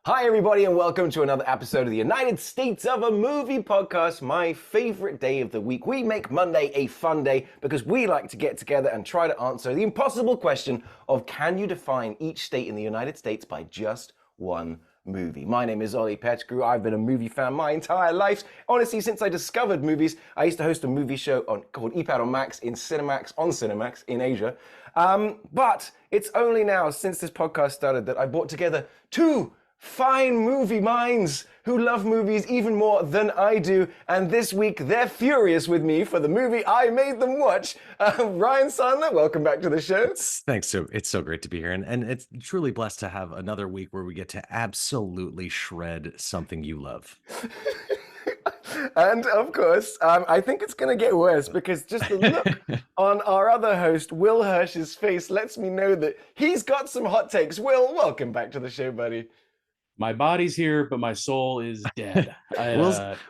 Hi everybody and welcome to another episode of the United States of a Movie podcast, my favorite day of the week. We make Monday a fun day because we like to get together and try to answer the impossible question of can you define each state in the United States by just one movie? My name is Ollie Pettigrew. I've been a movie fan my entire life. Honestly, since I discovered movies, I used to host a movie show called EPAD on Max in Cinemax in Asia. But it's only now since this podcast started that I brought together two fine movie minds who love movies even more than I do, and this week they're furious with me for the movie I made them watch. Ryan Sandler, welcome back to the show. Thanks. It's so great to be here, and it's truly blessed to have another week where we get to absolutely shred something you love. And of course, I think it's going to get worse because just the look on our other host, Will Hirsch's face lets me know that he's got some hot takes. Will, welcome back to the show, buddy. My body's here, but my soul is dead.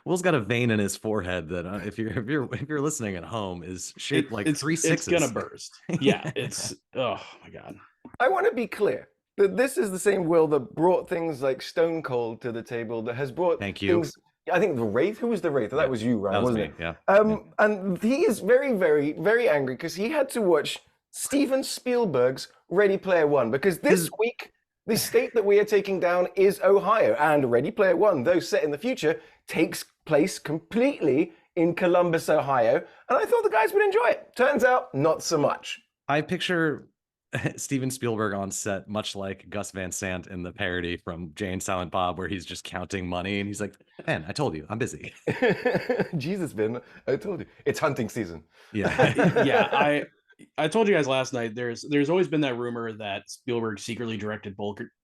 Will's got a vein in his forehead that, if you're listening at home, is shaped like 3 sixes. It's gonna burst. Yeah, it's oh my god. I want to be clear that this is the same Will that brought things like Stone Cold to the table, that has brought things. I think the Wraith. Who was the Wraith? That was you, Ryan, wasn't it? Yeah. And he is very, very, very angry because he had to watch Steven Spielberg's Ready Player One because this week. The state that we are taking down is Ohio, and Ready Player One, though set in the future, takes place completely in Columbus, Ohio, and I thought the guys would enjoy it. Turns out, not so much. I picture Steven Spielberg on set, much like Gus Van Sant in the parody from Jay and Silent Bob, where he's just counting money, and he's like, "Man, I told you, I'm busy." Jesus, Ben, I told you. It's hunting season. Yeah. Yeah, I told you guys last night, there's always been that rumor that Spielberg secretly directed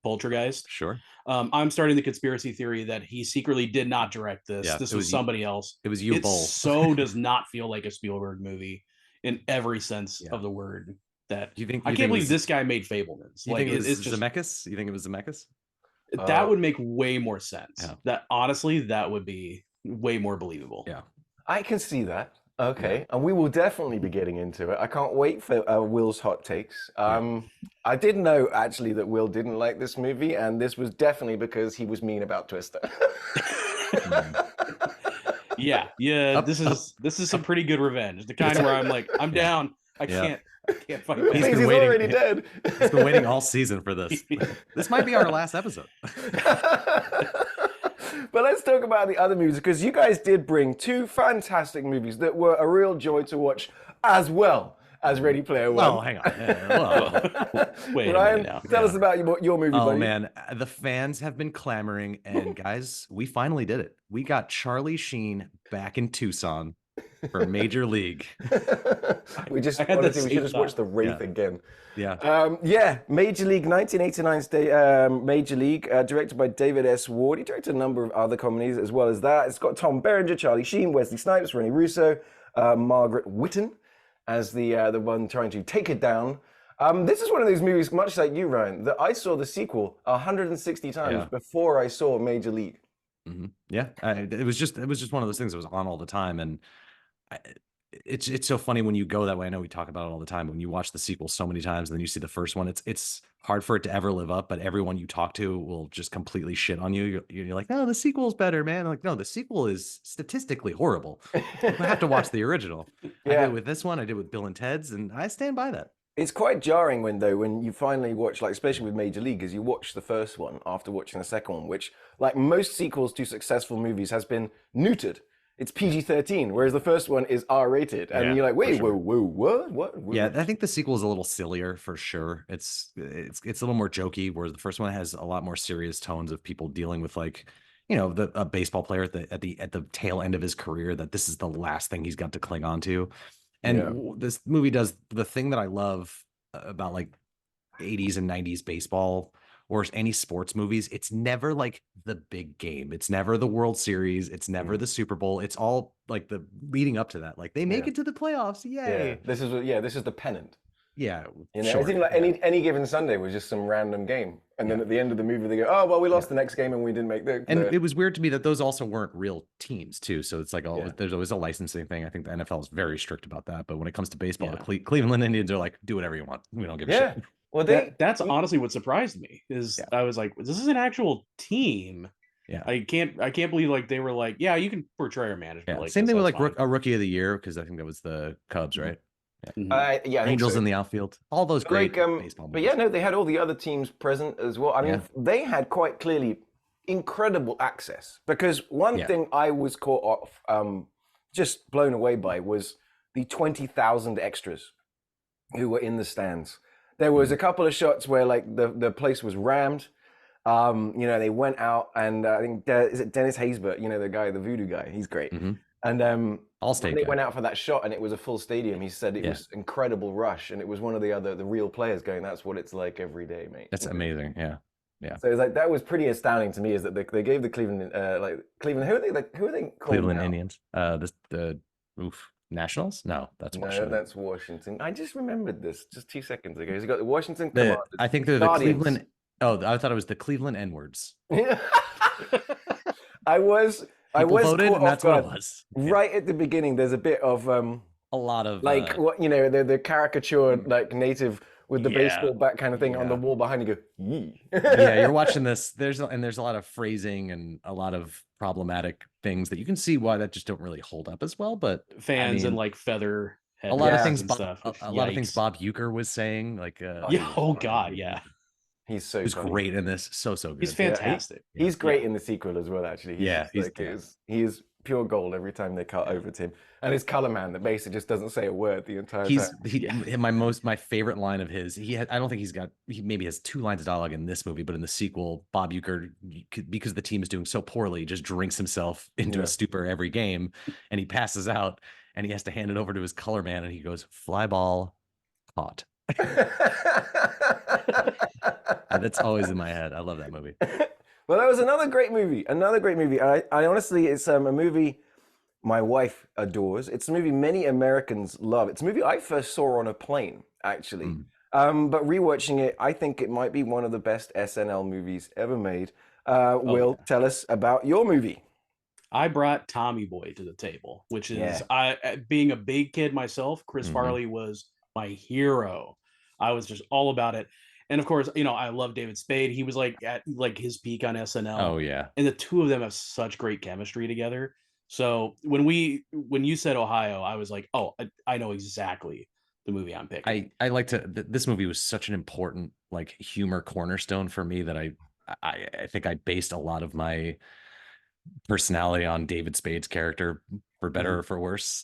Poltergeist. Sure. I'm starting the conspiracy theory that he secretly did not direct this. Yeah, this was somebody else. It was you, It Bull. so does not feel like a Spielberg movie in every sense of the word. That I can't believe this guy made Fablemans. You think it was Zemeckis? You think it was Zemeckis? That would make way more sense. Yeah. That honestly, that would be way more believable. Yeah. I can see that. Okay, and we will definitely be getting into it. I can't wait for Will's hot takes. I did know, actually, that Will didn't like this movie, and this was definitely because he was mean about Twister. Yeah, this is some pretty good revenge. The kind where I'm like, I'm down. I can't fight back. He's already dead. He's been waiting all season for this. This might be our last episode. But let's talk about the other movies, because you guys did bring two fantastic movies that were a real joy to watch, as well as Ready Player One. Oh, hang on. Wait Ryan, a minute now. tell us about your movie, buddy. Oh, man. The fans have been clamoring, and guys, we finally did it. We got Charlie Sheen back in Tucson for Major League. we should just watch The Wraith again. Yeah. Major League, 1989's Major League, directed by David S. Ward. He directed a number of other comedies as well as that. It's got Tom Berenger, Charlie Sheen, Wesley Snipes, Rene Russo, Margaret Whitten as the one trying to take it down. This is one of those movies, much like you, Ryan, that I saw the sequel 160 times before I saw Major League. Mm-hmm. Yeah, it was just one of those things that was on all the time, and it's so funny when you go that way. I know we talk about it all the time, but when you watch the sequel so many times and then you see the first one, it's hard for it to ever live up. But everyone you talk to will just completely shit on you. You're like, no, the sequel's better, man. I'm like, no, the sequel is statistically horrible. You have to watch the original. I did with this one. I did with Bill and Ted's, and I stand by that. It's quite jarring when you finally watch, like, especially with Major League, is you watch the first one after watching the second one, which, like most sequels to successful movies, has been neutered. It's PG-13, whereas the first one is R-rated, and you're like, wait, sure. What? Yeah, I think the sequel is a little sillier for sure. It's a little more jokey, whereas the first one has a lot more serious tones of people dealing with, like, you know, a baseball player at the tail end of his career, that this is the last thing he's got to cling on to. And this movie does the thing that I love about, like, 80s and 90s baseball or any sports movies. It's never like the big game. It's never the World Series. It's never the Super Bowl. It's all like the leading up to that. Like, they make it to the playoffs. Yay. This is the pennant. Yeah, you know, it seemed like any given Sunday was just some random game, and then at the end of the movie they go, "Oh well, we lost the next game and we didn't make the." And it was weird to me that those also weren't real teams too. So it's like, there's always a licensing thing. I think the NFL is very strict about that. But when it comes to baseball, the Cleveland Indians are like, do whatever you want. We don't give a shit. Well, that's honestly what surprised me is I was like, this is an actual team. Yeah, I can't believe like they were like, yeah, you can portray our manager. Like same thing with like a rookie of the year, because I think that was the Cubs, right? Angels in the outfield, all those great baseball movies. But yeah, no, they had all the other teams present as well. I mean, they had quite clearly incredible access, because one thing I was caught off, just blown away by, was the 20,000 extras who were in the stands. There was a couple of shots where like the place was rammed. You know, they went out, and I think is it Dennis Haysbert, you know, the guy, the voodoo guy, he's great. And when they went out for that shot and it was a full stadium, he said it was incredible rush, and it was one of the real players going, "That's what it's like every day, mate." That's amazing. Yeah. So it's like, that was pretty astounding to me, is that they gave the Cleveland Cleveland, who are they called Cleveland now? Indians. The Nationals? No, that's Washington. No, that's Washington. I just remembered this just 2 seconds ago. He's got the Washington Commanders. I think they're the Cleveland. Oh, I thought it was the Cleveland N-words. I was voted, and that's what it was. Right at the beginning, there's a bit of a lot of like what, you know, the caricatured like native with the baseball bat kind of thing on the wall behind you. Go, yee. Yeah, you're watching this. There's a lot of phrasing and a lot of problematic things that you can see why that just don't really hold up as well. But fans and like feather a lot of things. A lot of things Bob Uecker was saying, like oh god, yeah. He's so great in this, so good. He's fantastic. He's great in the sequel as well. Actually, he is pure gold every time they cut over to him. And his color man that basically just doesn't say a word the entire time. My favorite line of his. I don't think he maybe has 2 lines of dialogue in this movie, but in the sequel, Bob Uecker, because the team is doing so poorly, just drinks himself into a stupor every game, and he passes out, and he has to hand it over to his color man, and he goes, "Fly ball, caught." That's always in my head. I love that movie. Well, that was another great movie. I honestly, it's a movie my wife adores. It's a movie many Americans love. It's a movie I first saw on a plane, actually. But rewatching it, I think it might be one of the best SNL movies ever made. Will, tell us about your movie. I brought Tommy Boy to the table, which is, being a big kid myself, Chris Farley was my hero. I was just all about it. And of course, you know, I love David Spade. He was like at like his peak on SNL. Oh yeah. And the two of them have such great chemistry together. So when you said Ohio, I was like, oh, I know exactly the movie I'm picking. I like to. This movie was such an important like humor cornerstone for me that I think I based a lot of my personality on David Spade's character, for better or for worse.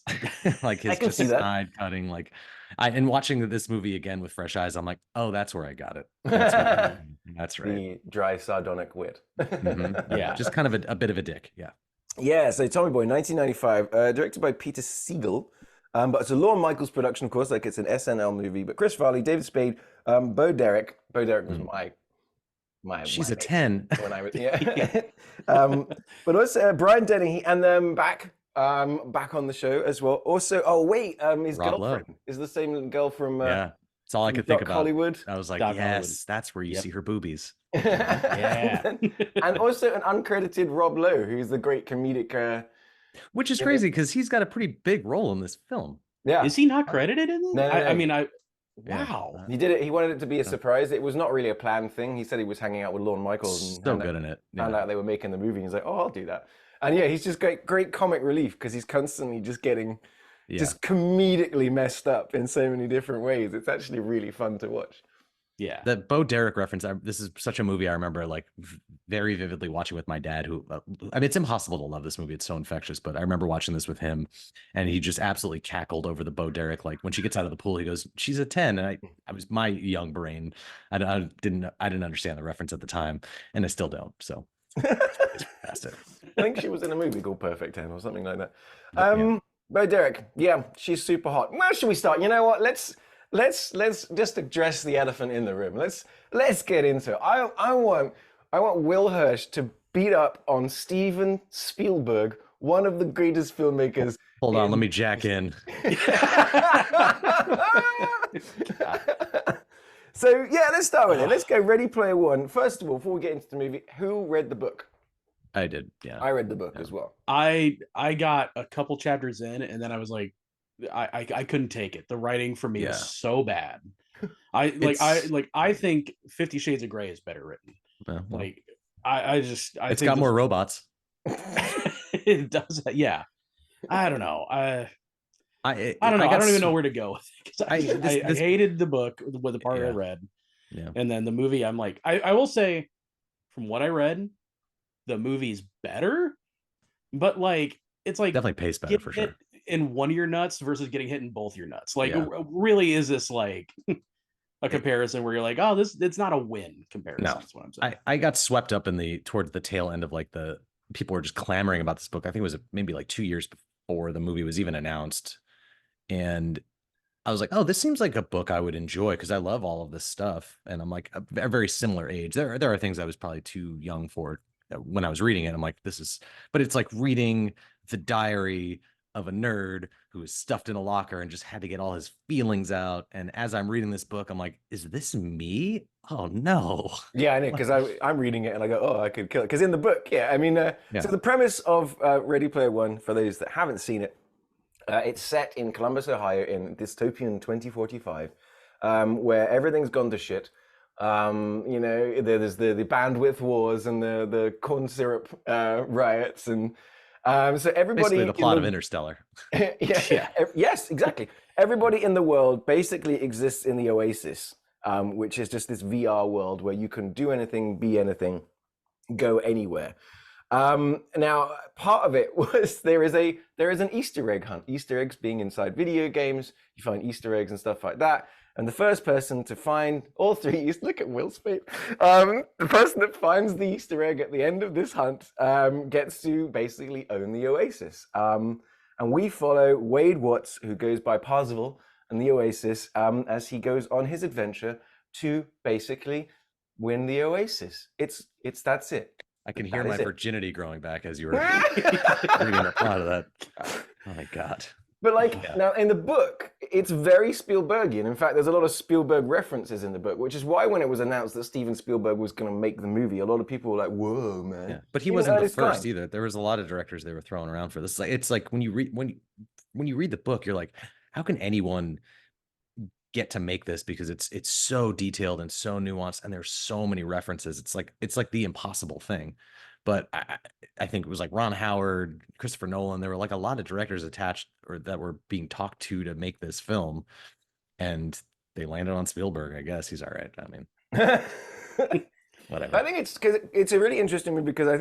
Like his just side cutting, like and watching this movie again with fresh eyes, I'm like, oh, that's where I got it. That's right. The dry sardonic wit. Yeah, just kind of a bit of a dick. Yeah. So Tommy Boy, 1995, directed by Peter Siegel. But it's a Lorne Michaels production, of course, like it's an SNL movie. But Chris Farley, David Spade, Bo Derek. Bo Derek was She's a 10 when I was but also Brian Denny, and then back on the show as well. Also, his Rob girlfriend Lowe is the same girl from It's all I could think about. Hollywood. I was like, Doc yes, Hollywood. That's where you see her boobies. And also an uncredited Rob Lowe, who's the great comedic. Which is crazy because he's got a pretty big role in this film. Yeah. Is he not credited in this? No. I mean, wow. He did it. He wanted it to be a surprise. It was not really a planned thing. He said he was hanging out with Lorne Michaels. And so good in it. Found out they were making the movie. He's like, oh, I'll do that. And yeah, he's just great comic relief because he's constantly just getting just comedically messed up in so many different ways. It's actually really fun to watch. Yeah. The Bo Derek reference, this is such a movie I remember like very vividly watching with my dad, who, I mean, it's impossible to love this movie. It's so infectious, but I remember watching this with him and he just absolutely cackled over the Bo Derek. Like when she gets out of the pool, he goes, she's a 10. And I was my young brain. I didn't understand the reference at the time and I still don't. So it's fantastic. I think she was in a movie called Perfect 10 or something like that. Bo Derek. Yeah, she's super hot. Where should we start? You know what? Let's just address the elephant in the room. Let's get into it. I want Will Hirsch to beat up on Steven Spielberg, one of the greatest filmmakers Hold on, let me jack in. So yeah, let's start with it. Let's go Ready Player One. First of all, before we get into the movie, who read the book? I did, yeah. I read the book as well. I got a couple chapters in, and then I was like, I couldn't take it. The writing for me was so bad. I think 50 Shades of Grey is better written. Like it's got more robots. It does, yeah. I don't know. I don't know. I don't even know where to go with it, because I hated the book with the part I read. Yeah. And then the movie, I'm like, I will say, from what I read, the movie's better, but like it's like definitely paced better for sure. In one of your nuts versus getting hit in both your nuts. Like, really, is this like a comparison where you're like, oh, it's not a win comparison? No, that's what I'm saying. I got swept up in towards the tail end of like the people were just clamoring about this book. I think it was maybe like 2 years before the movie was even announced, and I was like, oh, this seems like a book I would enjoy because I love all of this stuff, and I'm like a very similar age. There are things I was probably too young for when I was reading it. I'm like, but it's like reading the diary of a nerd who was stuffed in a locker and just had to get all his feelings out. And as I'm reading this book, I'm like, is this me? Oh no. Yeah, I know, because I'm reading it and I go, oh, I could kill it. Because in the book, I mean, so the premise of Ready Player One, for those that haven't seen it, it's set in Columbus, Ohio, in dystopian 2045, where everything's gone to shit. There's the bandwidth wars and the corn syrup riots, and so everybody. Basically, the plot of Interstellar. Yes, exactly. Everybody in the world basically exists in the Oasis, which is just this VR world where you can do anything, be anything, go anywhere. Now, part of it was there is an Easter egg hunt. Easter eggs being inside video games, you find Easter eggs and stuff like that. And the first person to find all three, look at Will's face. The person that finds the Easter egg at the end of this hunt gets to basically own the Oasis. And we follow Wade Watts, who goes by Parzival, and the Oasis as he goes on his adventure to basically win the Oasis. That's it. I can hear my virginity growing back as you were reading the plot of that. Oh my God. But now in the book, it's very Spielbergian. In fact, there's a lot of Spielberg references in the book, which is why when it was announced that Steven Spielberg was going to make the movie, a lot of people were like, whoa, man. Yeah. But he wasn't the first either. There was a lot of directors they were throwing around for this. It's like when you read the book, you're like, how can anyone get to make this, because it's so detailed and so nuanced and there's so many references. It's like the impossible thing. But I think it was like Ron Howard, Christopher Nolan. There were like a lot of directors attached or that were being talked to make this film, and they landed on Spielberg. I guess he's all right. I mean, whatever. I think it's a really interesting movie because I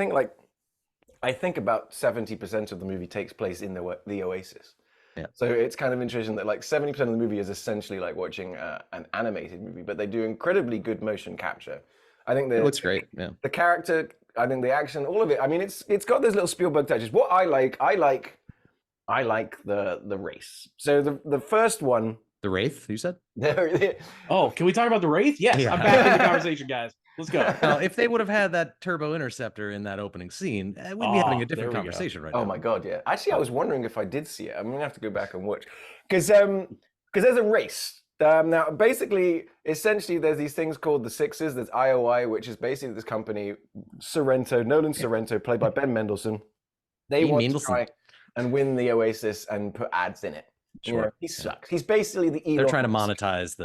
think about 70% of the movie takes place in the Oasis. Yeah. So it's kind of interesting that 70% of the movie is essentially like watching an animated movie, but they do incredibly good motion capture. I think it looks great. Yeah. The character, I think the action, all of it. I mean, it's got those little Spielberg touches. What I like the race. So the first one. The Wraith, you said? Oh, can we talk about the Wraith? Yes, yeah. I'm back in the conversation, guys. Let's go. Now, if they would have had that turbo interceptor in that opening scene, we'd be having a different conversation right now. Oh my God, yeah. Actually, I was wondering if I did see it. I'm gonna have to go back and watch because there's a race. Now, basically, essentially, there's these things called the Sixes. There's IOI, which is basically this company, Nolan Sorrento, played by Ben Mendelsohn. They want to try and win the Oasis and put ads in it. Sure. He sucks. He's basically the evil. They're trying to monetize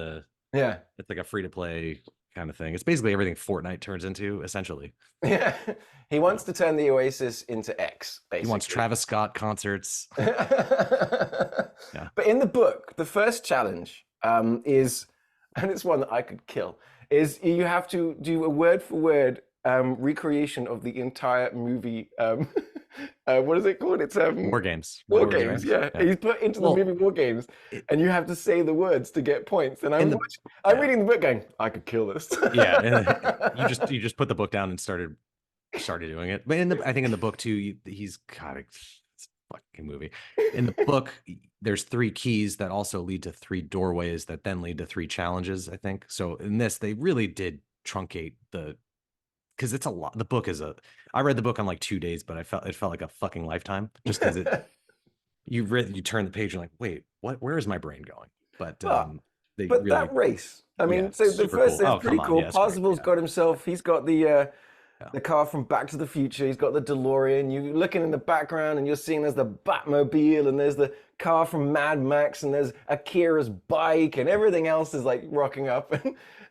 Yeah. It's like a free-to-play kind of thing. It's basically everything Fortnite turns into, essentially. Yeah. He wants to turn the Oasis into X, basically. He wants Travis Scott concerts. Yeah. But in the book, the first challenge is, and it's one that I could kill, is you have to do a word-for-word recreation of the entire movie. What is it called? It's War Games. War Games, yeah. He's put into the movie War Games, and you have to say the words to get points. And I'm reading the book going, I could kill this. Yeah, you just put the book down and started doing it. But I think in the book too, he's got it's a fucking movie. In the book, there's 3 keys that also lead to 3 doorways that then lead to 3 challenges, I think. So in this, they really did truncate because it's a lot. The book I read the book on like 2 days, but it felt like a fucking lifetime just because you turn the page and like, wait, what? Where is my brain going? But Well, they but really, that race. I mean, yeah, so the super first cool. is Oh, pretty come on, cool. yeah, it's great. Parsifal's Yeah, got himself. He's got yeah. the car from Back to the Future. He's got the DeLorean. You're looking in the background and you're seeing there's the Batmobile and there's the car from Mad Max and there's Akira's bike and everything else is like rocking up.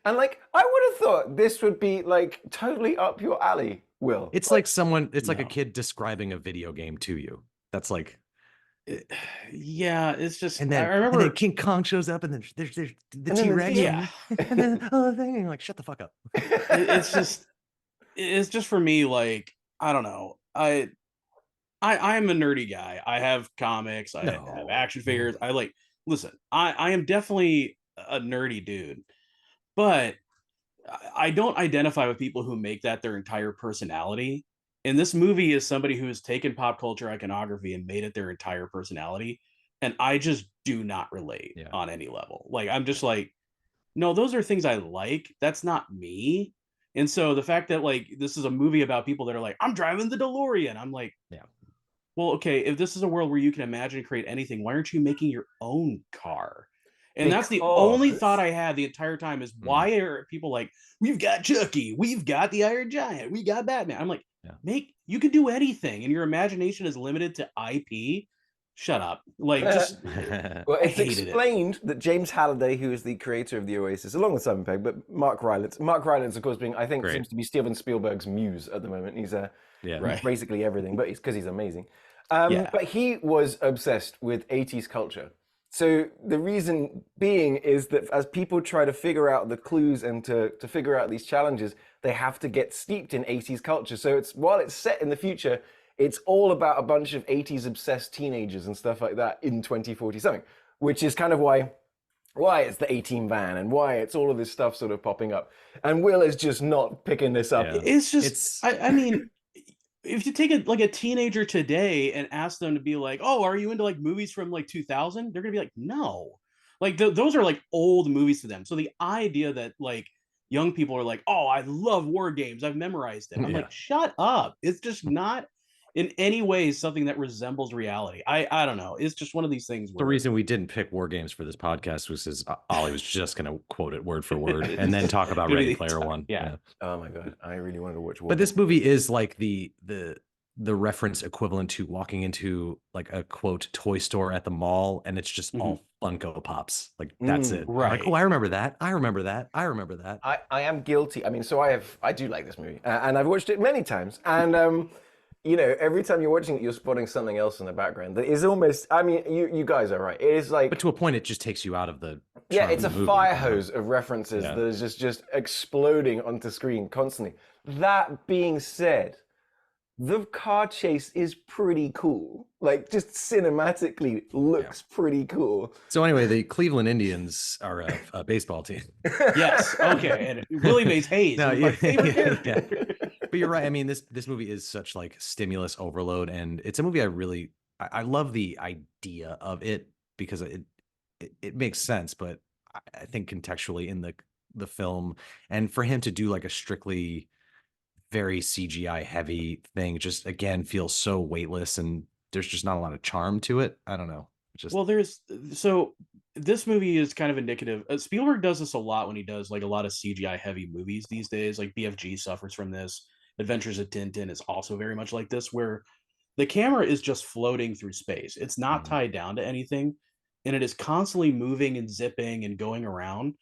And like, I would have thought this would be like totally up your alley, Will. It's like someone, it's like a No. kid describing a video game to you. That's like, Yeah, it's just and I then remember King Kong shows up, and then there's the And then there's- T-Rex, yeah. and then oh, thing, and you're like, shut the fuck up. It's just for me, like, I don't know. I'm a nerdy guy. I have comics, I have No. action figures. I like listen, I am definitely a nerdy dude, but I don't identify with people who make that their entire personality. And this movie is somebody who has taken pop culture iconography and made it their entire personality. And I just do not relate Yeah. on any level. Like, I'm just like, no, those are things I like. That's not me. And so the fact that like this is a movie about people that are like, I'm driving the DeLorean. I'm like, Yeah. well, okay, if this is a world where you can imagine and create anything, why aren't you making your own car? And that's the only thought I had the entire time is why are people like, we've got Chucky, we've got the Iron Giant, we got Batman. I'm like, you can do anything, and your imagination is limited to IP. Shut up. Like, just well, it's hated explained that James Halliday, who is the creator of the Oasis, along with Simon Pegg, but Mark Rylance, of course, being I think seems to be Steven Spielberg's muse at the moment. He's he's basically everything, but it's because he's amazing. But he was obsessed with 80s culture. So the reason being is that as people try to figure out the clues and to figure out these challenges, they have to get steeped in 80s culture. So it's while it's set in the future, it's all about a bunch of 80s obsessed teenagers and stuff like that in 2040 something, which is kind of why it's the 18 van and why it's all of this stuff sort of popping up. And Will is just not picking this up. Yeah. It's just, I mean, if you take a teenager today and ask them to be like, oh, are you into like movies from like 2000? They're gonna be like, no, like those are like old movies to them. So the idea that like young people are like, oh, I love war games, I've memorized it. I'm like, shut up. It's just not in any way something that resembles reality. I don't know. It's just one of these things. The reason we didn't pick war games for this podcast was because Ollie was just going to quote it word for word and then talk about Ready Player One. Yeah. Oh my god, I really wanted to watch. But this movie is like the reference equivalent to walking into like a quote toy store at the mall, and it's just all Funko Pops. Like that's it. Right. Like, oh, I remember that. I remember that. I remember that. I am guilty. I mean, so I do like this movie, and I've watched it many times, and you know, every time you're watching it, you're spotting something else in the background that is almost. I mean, you guys are right. It is like, but to a point, it just takes you out of the. It's a fire hose of references that is just exploding onto screen constantly. That being said, the car chase is pretty cool. Like, just cinematically looks pretty cool. So anyway, the Cleveland Indians are a baseball team. Yes. Okay. And Willie Mays Hayes, my favorite character. But you're right. I mean, this movie is such like stimulus overload, and it's a movie I love the idea of it because it makes sense, but I think contextually in the film, and for him to do like a strictly very CGI heavy thing just again feels so weightless, and there's just not a lot of charm to it. I don't know. Well, so this movie is kind of indicative. Spielberg does this a lot when he does like a lot of CGI heavy movies these days. Like BFG suffers from this. Adventures of Tintin is also very much like this, where the camera is just floating through space. It's not tied down to anything, and it is constantly moving and zipping and going around.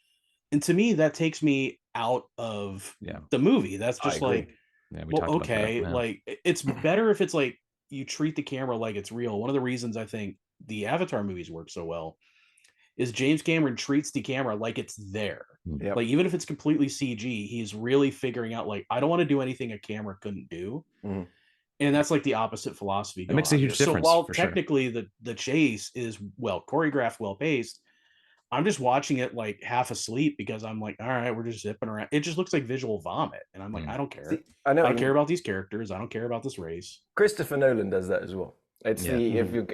And to me, that takes me out of the movie. That's just like, well, okay, like it's better if it's like you treat the camera like it's real. One of the reasons I think the Avatar movies work so well is James Cameron treats the camera like it's there. Yep. Like, even if it's completely CG, he's really figuring out, like, I don't want to do anything a camera couldn't do. And that's like the opposite philosophy. It makes a huge difference. So while technically the chase is well choreographed, well paced, I'm just watching it like half asleep because I'm like, all right, we're just zipping around. It just looks like visual vomit. And I'm like, I don't care. I don't care about these characters. I don't care about this race. Christopher Nolan does that as well. It's if you're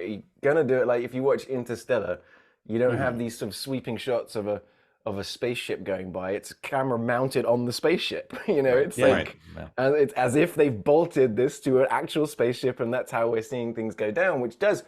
gonna do it, like if you watch Interstellar, you don't have these sort of sweeping shots of a spaceship going by. It's camera mounted on the spaceship. You know, it's and it's as if they've bolted this to an actual spaceship, and that's how we're seeing things go down, which does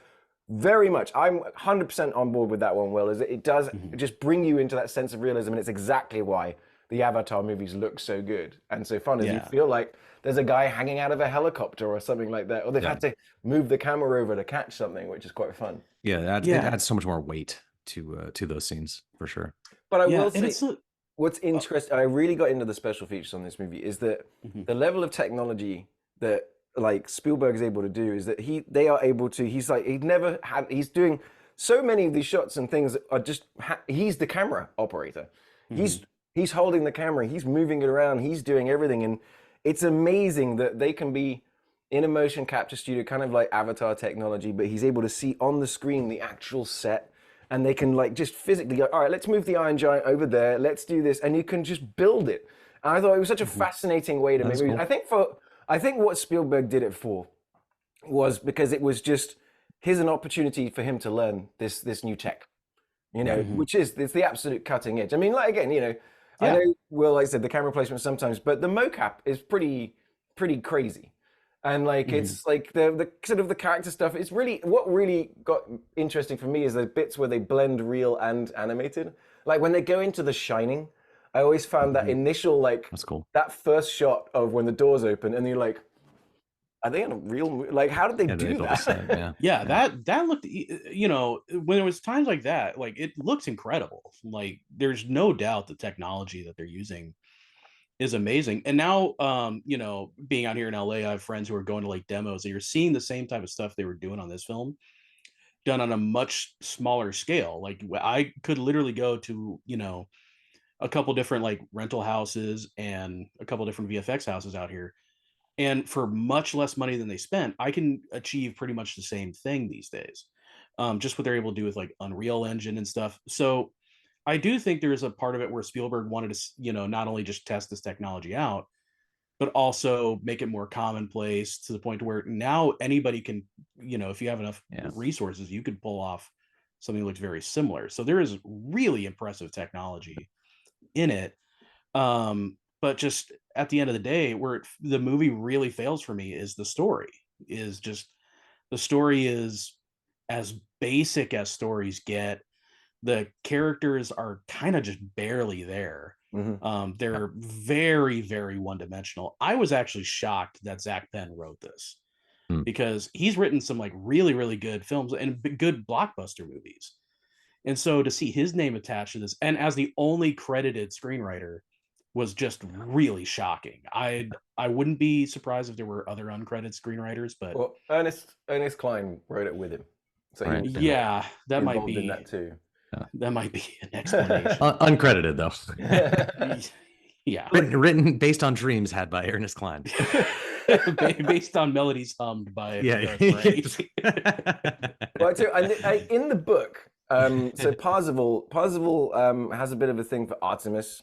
Very much. I'm 100% on board with that one, Will. Is it does just bring you into that sense of realism, and it's exactly why the Avatar movies look so good and so fun. Is you feel like there's a guy hanging out of a helicopter or something like that, or they've had to move the camera over to catch something, which is quite fun. Yeah, it adds so much more weight to those scenes for sure. But I will say, what's interesting, I really got into the special features on this movie, is that the level of technology that like Spielberg is able to do is that they are able to, he's doing so many of these shots and things are just, he's the camera operator. He's holding the camera, he's moving it around, he's doing everything. And it's amazing that they can be in a motion capture studio, kind of like Avatar technology, but he's able to see on the screen the actual set. And they can like just physically go, all right, let's move the Iron Giant over there. Let's do this. And you can just build it. And I thought it was such a fascinating way to make movies. Cool. I think what Spielberg did it for was because it was just, here's an opportunity for him to learn this new tech, you know, it's the absolute cutting edge. I mean, like, again, you know, I know, Will, like I said, the camera placement sometimes, but the mocap is pretty crazy. And like, it's like the sort of the character stuff. It's really, what really got interesting for me is the bits where they blend real and animated. Like when they go into The Shining, I always found that initial, like, that's cool. That first shot of when the doors open and you're like, are they in a real, like, how did they do that? That looked, you know, when there was times like that, like it looks incredible. Like there's no doubt the technology that they're using is amazing. And now, you know, being out here in LA, I have friends who are going to like demos and you're seeing the same type of stuff they were doing on this film done on a much smaller scale. Like I could literally go to, you know, a couple different like rental houses and a couple different VFX houses out here. And for much less money than they spent, I can achieve pretty much the same thing these days. Just what they're able to do with like Unreal Engine and stuff. So I do think there's a part of it where Spielberg wanted to, you know, not only just test this technology out, but also make it more commonplace to the point where now anybody can, you know, if you have enough resources, you could pull off something that looks very similar. So there is really impressive technology in it. But just at the end of the day, where the movie really fails for me is the story. The story is as basic as stories get. The characters are kind of just barely there. They're very, very one-dimensional. I was actually shocked that Zach Penn wrote this because he's written some like really, really good films and good blockbuster movies. And so to see his name attached to this, and as the only credited screenwriter, was just really shocking. I wouldn't be surprised if there were other uncredited screenwriters, but Ernest Cline wrote it with him. So that might be in that too. That might be an explanation. Uncredited though. Written based on dreams had by Ernest Cline. Based on melodies hummed by Well, too, in the book, so Parzival has a bit of a thing for Artemis.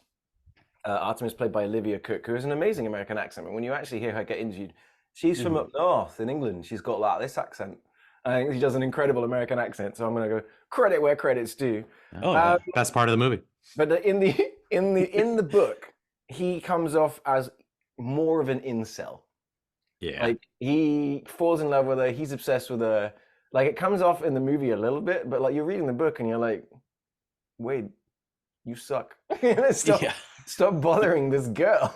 Artemis, played by Olivia Cooke, who has an amazing American accent. And when you actually hear her get interviewed, she's from up north in England. She's got like this accent. I think she does an incredible American accent. So I'm going to go credit where credit's due. That's part of the movie. But in the book, he comes off as more of an incel. Yeah, like he falls in love with her. He's obsessed with her. Like it comes off in the movie a little bit, but like you're reading the book and you're like, Wade, you suck. Stop bothering this girl.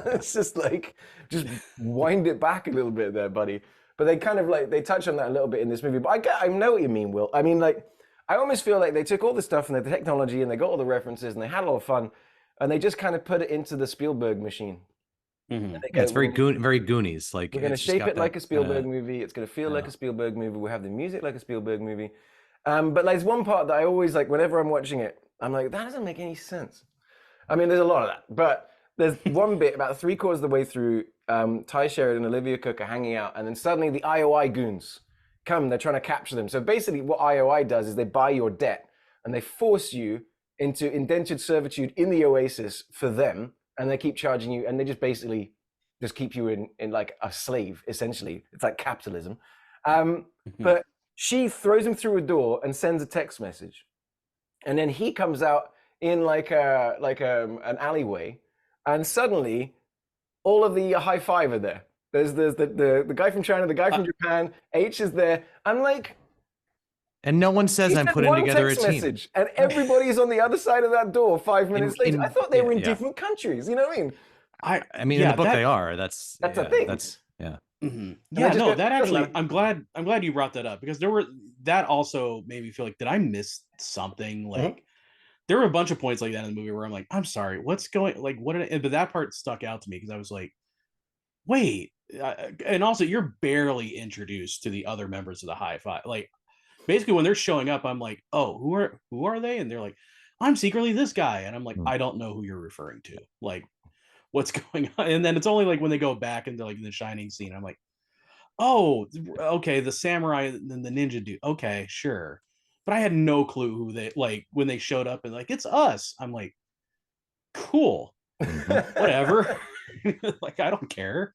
It's just like, just wind it back a little bit there, buddy. But they kind of like, they touch on that a little bit in this movie. But I know what you mean, Will. I mean, like, I almost feel like they took all the stuff and the technology and they got all the references and they had a lot of fun and they just kind of put it into the Spielberg machine. It's very Goonies. Like we're going to shape it like a Spielberg movie. It's going to feel like a Spielberg movie. We'll have the music like a Spielberg movie. But like, there's one part that I always like, whenever I'm watching it, I'm like, that doesn't make any sense. I mean, there's a lot of that, but there's one bit about 3/4 of the way through, Ty Sheridan and Olivia Cooke are hanging out, and then suddenly the IOI goons come, they're trying to capture them. So basically what IOI does is they buy your debt, and they force you into indentured servitude in the Oasis for them, and they keep charging you, and they just basically just keep you in like a slave, essentially. It's like capitalism. But she throws him through a door and sends a text message. And then he comes out in like an alleyway, and suddenly all of the high five are there. There's the guy from China, the guy from Japan, H is there. I'm like, And no one says I'm putting together a team. Message, and everybody's on the other side of that door 5 minutes later. I thought they were in different countries. You know what I mean? I mean, in the book they are. That's a thing. Yeah, no, that actually, I'm glad you brought that up, because that also made me feel like, did I miss something? Like, there were a bunch of points like that in the movie where I'm like, I'm sorry, what's going, like, but that part stuck out to me because I was like, wait, and also you're barely introduced to the other members of the High Five. Like, basically when they're showing up, I'm like, oh, who are they? And they're like, I'm secretly this guy, and I'm like, I don't know who you're referring to. Like, what's going on? And then it's only like when they go back into like the Shining scene, I'm like, oh, okay, the samurai and the ninja dude. Okay, sure. But I had no clue who they, like, when they showed up and like, it's us. I'm like, cool, whatever. Like, I don't care.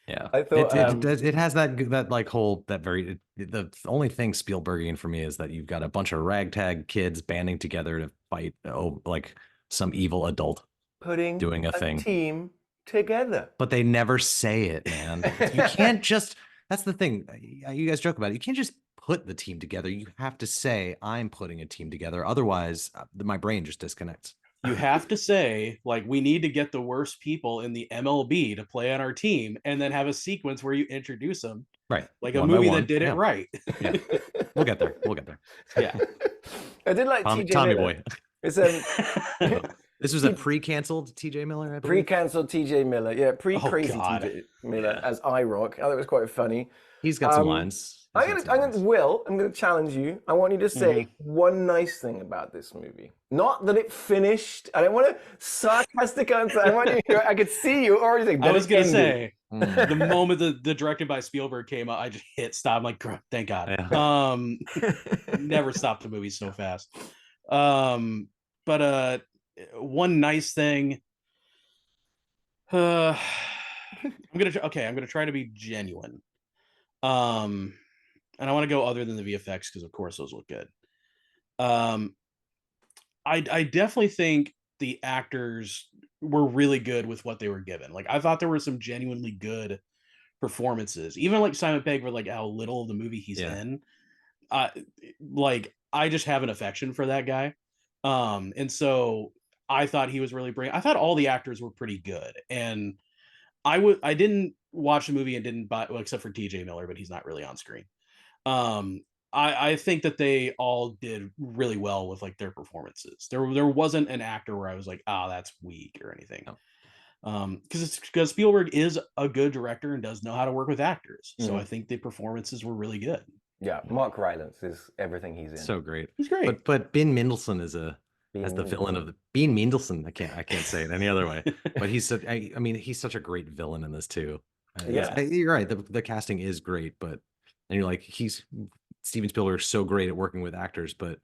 Yeah, I thought it has that like whole the only thing Spielbergian for me is that you've got a bunch of ragtag kids banding together to fight like some evil adult doing a thing, team together. But they never say it, man. You can't just. That's the thing. You guys joke about it. You can't just put the team together. You have to say, I'm putting a team together. Otherwise, my brain just disconnects. You have to say, like, we need to get the worst people in the MLB to play on our team, and then have a sequence where you introduce them. Right. Like a movie that did it right. Yeah. We'll get there. Yeah. I did like Tommy Boy. It's This was a pre-canceled TJ Miller, I believe. Pre-canceled TJ Miller. Yeah, pre-crazy TJ Miller as iRock. I thought it was quite funny. He's got some lines. I'm gonna challenge you. I want you to say one nice thing about this movie. Not that it finished. I don't want a sarcastic answer. I want you. I could see you already saying. I was gonna say the moment the directed by Spielberg came out, I just hit stop. I'm like, thank God. Yeah. Never stopped the movie so fast. But one nice thing. I'm gonna try to be genuine. And I want to go other than the VFX because, of course, those look good. I definitely think the actors were really good with what they were given. Like, I thought there were some genuinely good performances, even like Simon Pegg for like how little of the movie he's in. Like, I just have an affection for that guy. And so I thought he was really brilliant. I thought all the actors were pretty good, and I didn't watch the movie and didn't buy, well, except for TJ Miller, but he's not really on screen. I think that they all did really well with like their performances. There wasn't an actor where I was like, that's weak or anything. Because Spielberg is a good director and does know how to work with actors. So I think the performances were really good. Yeah, Mark Rylance is everything he's in. So great. He's great. But Ben Mendelsohn is as the villain of the Bean Mendelsohn. I can't say it any other way. But he's such a great villain in this too. You're right. The casting is great, but and you're like, Steven Spielberg is so great at working with actors, but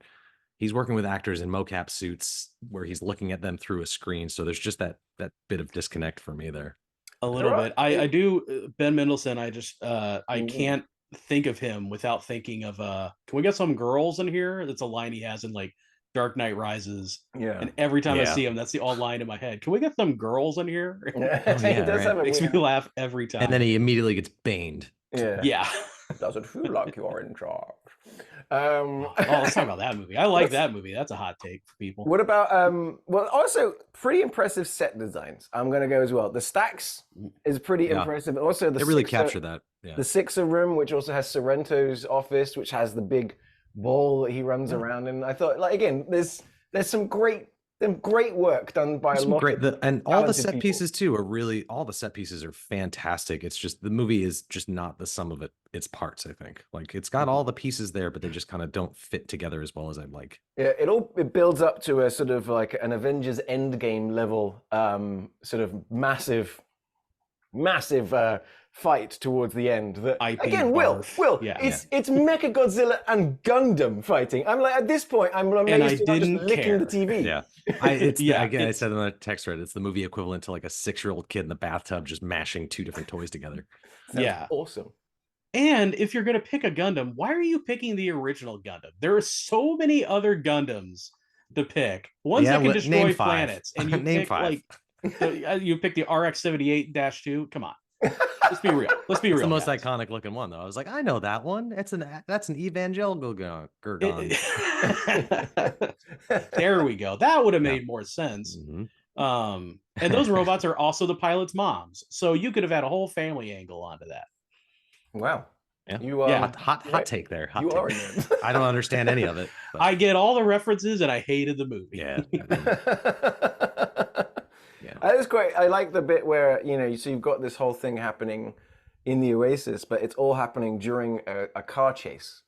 he's working with actors in mocap suits where he's looking at them through a screen. So there's just that bit of disconnect for me there. A little bit. I do Ben Mendelsohn. I just I can't think of him without thinking of can we get some girls in here? That's a line he has in like Dark Knight Rises. Yeah. And every time I see him, that's the all line in my head. Can we get some girls in here? Makes me laugh every time. And then he immediately gets baned. Yeah. Does it feel like you're in charge? Let's talk about that movie. I like that movie. That's a hot take for people. What about well, also pretty impressive set designs. I'm gonna go as well. The stacks is pretty impressive. Also, they really capture that. Yeah. The Sixer room, which also has Sorrento's office, which has the big ball that he runs around in. I thought, like, again, there's some great work done by all the set pieces too are really, all the set pieces are fantastic. It's just the movie is just not the sum of its parts. I think, like, it's got all the pieces there, but they just kind of don't fit together as well as I'd like. Yeah, it builds up to a sort of like an Avengers Endgame level, sort of massive fight towards the end. That again, Will, it's Mechagodzilla and Gundam fighting. I'm like, at this point, I'm amazed you're not just licking the TV. Yeah, I said in the text thread, it's the movie equivalent to like a 6-year-old kid in the bathtub just mashing 2 different toys together. Sounds awesome. And if you're gonna pick a Gundam, why are you picking the original Gundam? There are so many other Gundams to pick. Ones that can destroy planets, and you pick 5. Like you pick the RX-78-2. Come on. Let's be real. Let's be real. It's the most guys. iconic looking one, though. I was like, I know that one. That's an evangelical Gurgon. There we go. That would have made more sense. And those robots are also the pilot's moms, so you could have had a whole family angle onto that. Wow. Yeah. You hot take there. Hot you take. are in it. I don't understand any of it. But. I get all the references, and I hated the movie. Yeah. Yeah. I like the bit where, so you've got this whole thing happening in the Oasis, but it's all happening during a car chase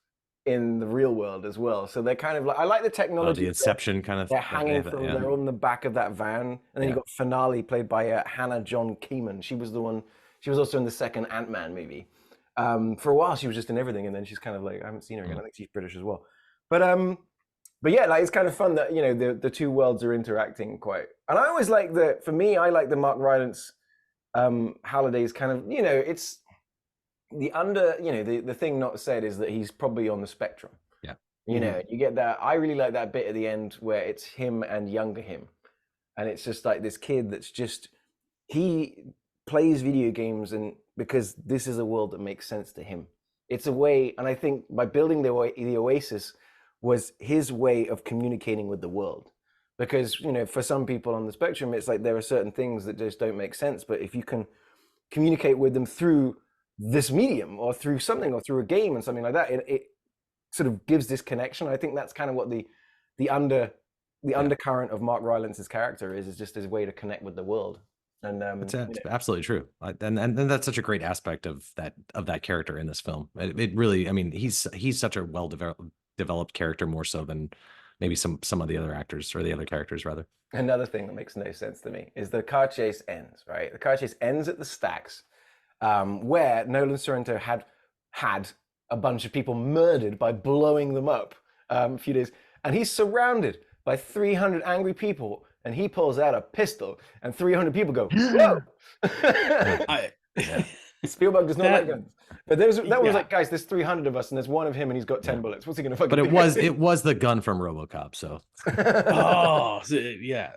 in the real world as well. So they're kind of like, I like the technology. The Inception kind of. They're hanging they're on the back of that van. And then you've got Finale played by Hannah John Keeman. She was also in the second Ant-Man movie. For a while she was just in everything, and then she's kind of like, I haven't seen her again. I think she's British as well. But yeah, like it's kind of fun that the two worlds are interacting quite. And I always like for me, I like the Mark Rylance Halliday's kind of, it's the thing not said is that he's probably on the spectrum. Yeah. You get that. I really like that bit at the end where it's him and younger him. And it's just like this kid that's just, he plays video games and because this is a world that makes sense to him. It's a way, and I think by building the Oasis was his way of communicating with the world. Because, for some people on the spectrum, it's like there are certain things that just don't make sense. But if you can communicate with them through this medium or through something or through a game and something like that, it sort of gives this connection. I think that's kind of what the undercurrent of Mark Rylance's character is just his way to connect with the world. And it's absolutely true. And that's such a great aspect of that character in this film. It really, I mean, he's such a well developed character, more so than maybe some of the other actors or the other characters rather. Another thing that makes no sense to me is the car chase ends, right? The car chase ends at the stacks, where Nolan Sorrento had a bunch of people murdered by blowing them up a few days, and he's surrounded by 300 angry people, and he pulls out a pistol, and 300 people go, whoa! Spielberg does not like guns. But that was like, guys, there's 300 of us, and there's one of him, and he's got 10 bullets. What's he gonna fucking do? But it was the gun from RoboCop, so. Oh, yeah.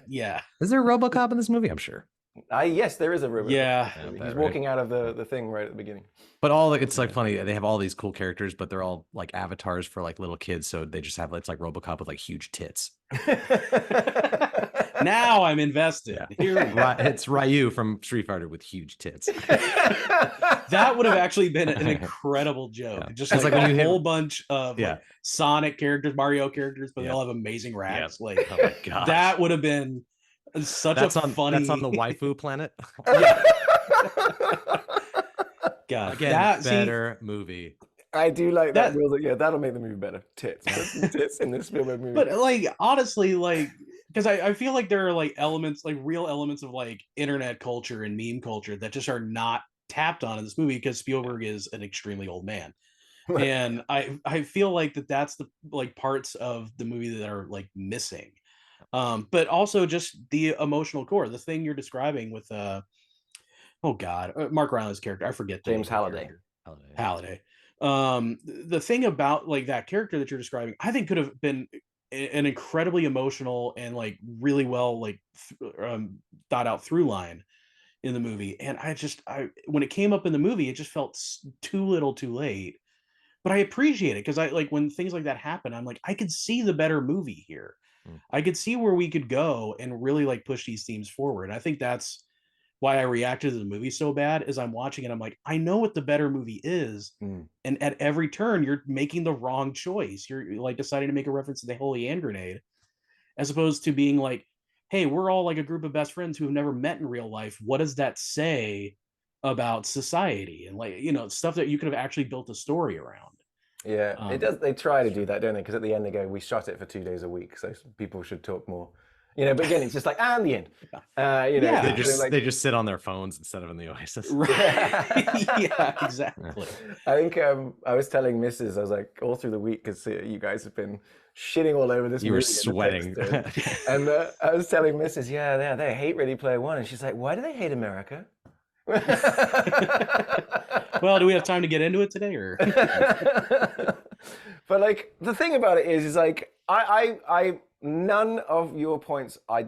Yeah. Is there a RoboCop in this movie? I'm sure. Yes, there is a RoboCop. Yeah. He's walking out of the thing right at the beginning. But it's like funny. They have all these cool characters, but they're all like avatars for like little kids. So they just have, it's like RoboCop with like huge tits. Now I'm invested. Yeah. It's Ryu from Street Fighter with huge tits. That would have actually been an incredible joke. Yeah. Just like a whole bunch of like Sonic characters, Mario characters, but they all have amazing racks. Yeah. Like, oh my god, that would have been such funny. That's on the waifu planet. Yeah. God, again, better movie. I do like that. Yeah, that'll make the movie better. Tits in this Spielberg movie. But like, honestly, like, because I feel like there are like elements, like real elements of like internet culture and meme culture that just are not tapped on in this movie because Spielberg is an extremely old man. And I feel like that's the like parts of the movie that are like missing. But also just the emotional core, the thing you're describing with Mark Rylance's character, I forget James Halliday. The thing about like that character that you're describing, I think could have been an incredibly emotional and like really well like thought out through line in the movie. And when it came up in the movie, it just felt too little too late. But I appreciate it because I like when things like that happen, I'm like, I could see the better movie here. I could see where we could go and really like push these themes forward. And I think that's why I reacted to the movie so bad. Is I'm watching it, I'm like, I know what the better movie is, and at every turn you're making the wrong choice. You're like deciding to make a reference to the Holy Hand Grenade, as opposed to being like, hey, we're all like a group of best friends who have never met in real life. What does that say about society and like stuff that you could have actually built a story around? Yeah, it does. They try to do that, don't they? Because at the end they go, we shot it for 2 days a week, so people should talk more. But again, it's just like, and the end. They just sit on their phones instead of in the Oasis. Right. Yeah, exactly. I think I was telling Mrs. I was like, all through the week, because you guys have been shitting all over this. You were sweating. And I was telling Mrs. They hate Ready Player One, and she's like, why do they hate America? Well, do we have time to get into it today, or? But like the thing about it is like I none of your points I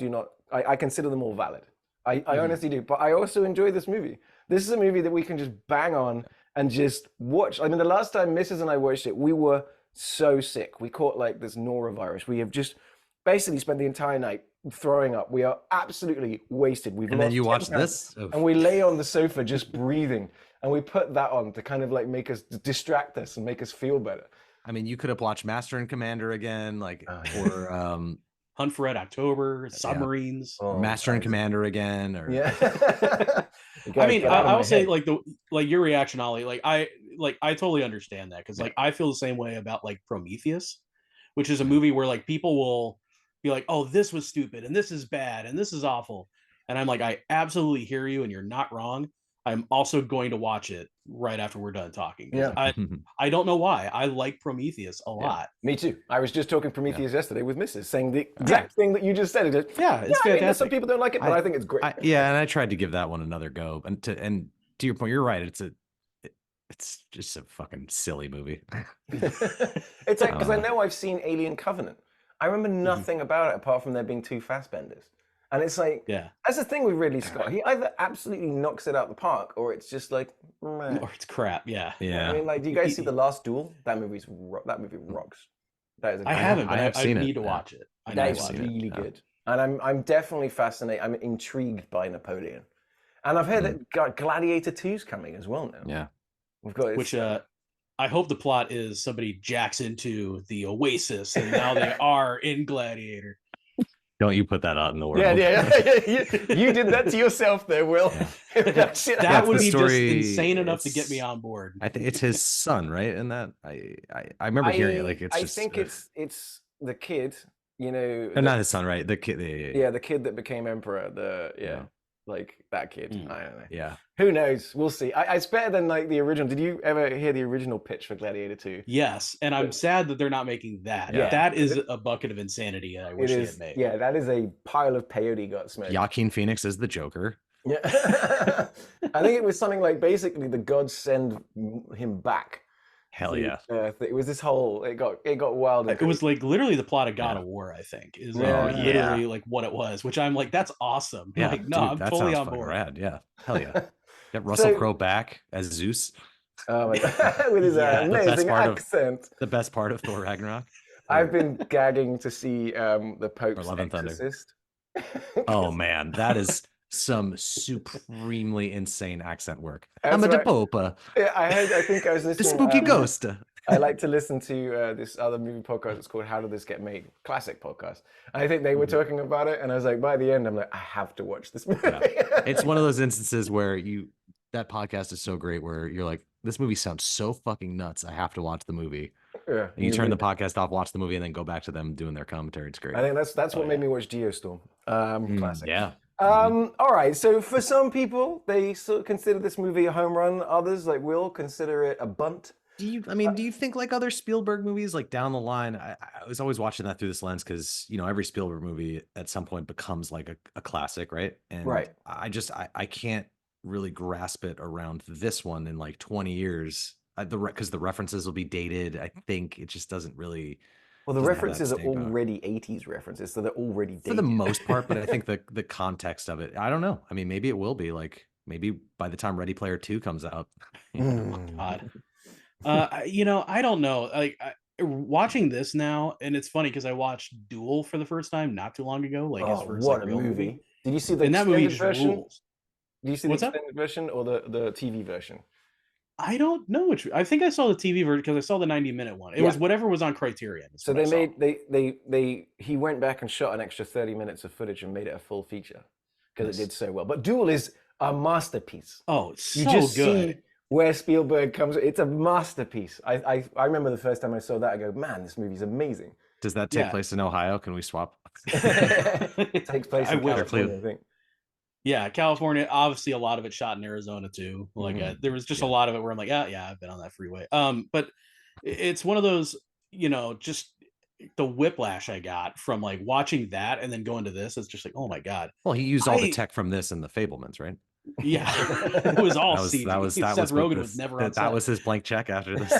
consider them all valid. I honestly do, but I also enjoy this movie. This is a movie that we can just bang on and just watch. I mean, the last time Mrs. and I watched it, we were so sick. We caught like this norovirus. We have just basically spent the entire night throwing up. We are absolutely wasted. And then you watch this, and we lay on the sofa just breathing, and we put that on to kind of like make us distract us and make us feel better. I mean, you could have watched Master and Commander again, like, or Hunt for Red October, Submarines, or Master and Commander again, or I mean, I will say like your reaction, Ollie. Like I totally understand that because like I feel the same way about like Prometheus, which is a movie where like people will be like, oh, this was stupid and this is bad and this is awful, and I'm like, I absolutely hear you and you're not wrong. I'm also going to watch it right after we're done talking. I don't know why. I like Prometheus a lot. Me too. I was just talking Prometheus yesterday with Mrs. saying the exact thing that you just said. It's fantastic. I mean, some people don't like it, but I think it's great. And I tried to give that one another go. And to your point, you're right. It's just a fucking silly movie. It's like, because I know I've seen Alien Covenant. I remember nothing about it apart from there being two Fassbenders. And it's like, that's the thing with Ridley Scott. He either absolutely knocks it out the park, or it's just like, meh. Or it's crap. Yeah. I mean, like, do you guys see The Last Duel? That movie rocks. That is. I haven't. I have seen it. I need to watch it. That is really good. And I'm definitely fascinated. I'm intrigued by Napoleon, and I've heard that Gladiator 2's coming as well now. Yeah, we've got which. I hope the plot is somebody jacks into the Oasis, and now they are in Gladiator. Don't you put that out in the world? Yeah. You did that to yourself there, Will. That would be just insane enough to get me on board. I think it's his son, right? And that I remember hearing it. Like I think it's the kid. You know, not his son, right? The kid. Yeah, the kid that became emperor. Like that kid. I don't know. Yeah. Who knows? We'll see. It's better than like the original. Did you ever hear the original pitch for Gladiator 2? Yes, and I'm sad that they're not making that. Yeah. That is a bucket of insanity I wish they had made. Yeah, that is a pile of peyote guts, man. Joaquin Phoenix is the Joker. Yeah. I think it was something like basically the gods send him back. Hell yeah. It was this whole, it got wild. It was like literally the plot of God of War, I think, is literally like what it was, which I'm like, that's awesome. Yeah, like, no, I'm totally on board. Rad. Yeah. Hell yeah. Get Russell Crowe back as Zeus. Oh my God. With his amazing accent. The best part of Thor Ragnarok. I've been gagging to see the Pope's Exorcist. Oh man, that is some supremely insane accent work. That's I'm a Pope. Yeah, I think I was listening. The spooky ghost. I like to listen to this other movie podcast. It's called How Did This Get Made? Classic podcast. And I think they were talking about it, and I was like, by the end, I'm like, I have to watch this movie. Yeah. It's one of those instances where that podcast is so great where you're like, this movie sounds so fucking nuts. I have to watch the movie. Yeah. And you turn the podcast off, watch the movie, and then go back to them doing their commentary. It's great. I think that's what made me watch Geostorm. Classic. Yeah. All right. So for some people, they sort of consider this movie a home run. Others, like Will, consider it a bunt. Do you think like other Spielberg movies, like down the line? I was always watching that through this lens because every Spielberg movie at some point becomes like a classic, right? And I can't really grasp it around this one in like 20 years. Because the references will be dated. I think it just doesn't really. Well, the references are already 80s references, so they're already dated. For the most part, but I think the context of it, I don't know. I mean, maybe it will be like, maybe by the time Ready Player 2 comes out. God. I don't know. Like watching this now, and it's funny because I watched Duel for the first time not too long ago. Like his first what a movie! Did you see the extended version? Did you see the extended version or the TV version? I don't know which. I think I saw the TV version because I saw the 90-minute one. It was whatever was on Criterion. So he went back and shot an extra 30 minutes of footage and made it a full feature because it did so well. But Duel is a masterpiece. Oh, it's so good. See where Spielberg comes, it's a masterpiece. I remember the first time I saw that, I go, man, this movie's amazing. Does that take place in Ohio? Can we swap? It takes place in California, I think. Yeah, California. Obviously, a lot of it shot in Arizona too. Like there was just a lot of it where I'm like, yeah, I've been on that freeway. But it's one of those, just the whiplash I got from like watching that and then going to this. It's just like, oh my God. Well, he used all the tech from this in The Fabelmans, right? Yeah, it was all CG. Seth Rogen was never on set. That was his blank check after this.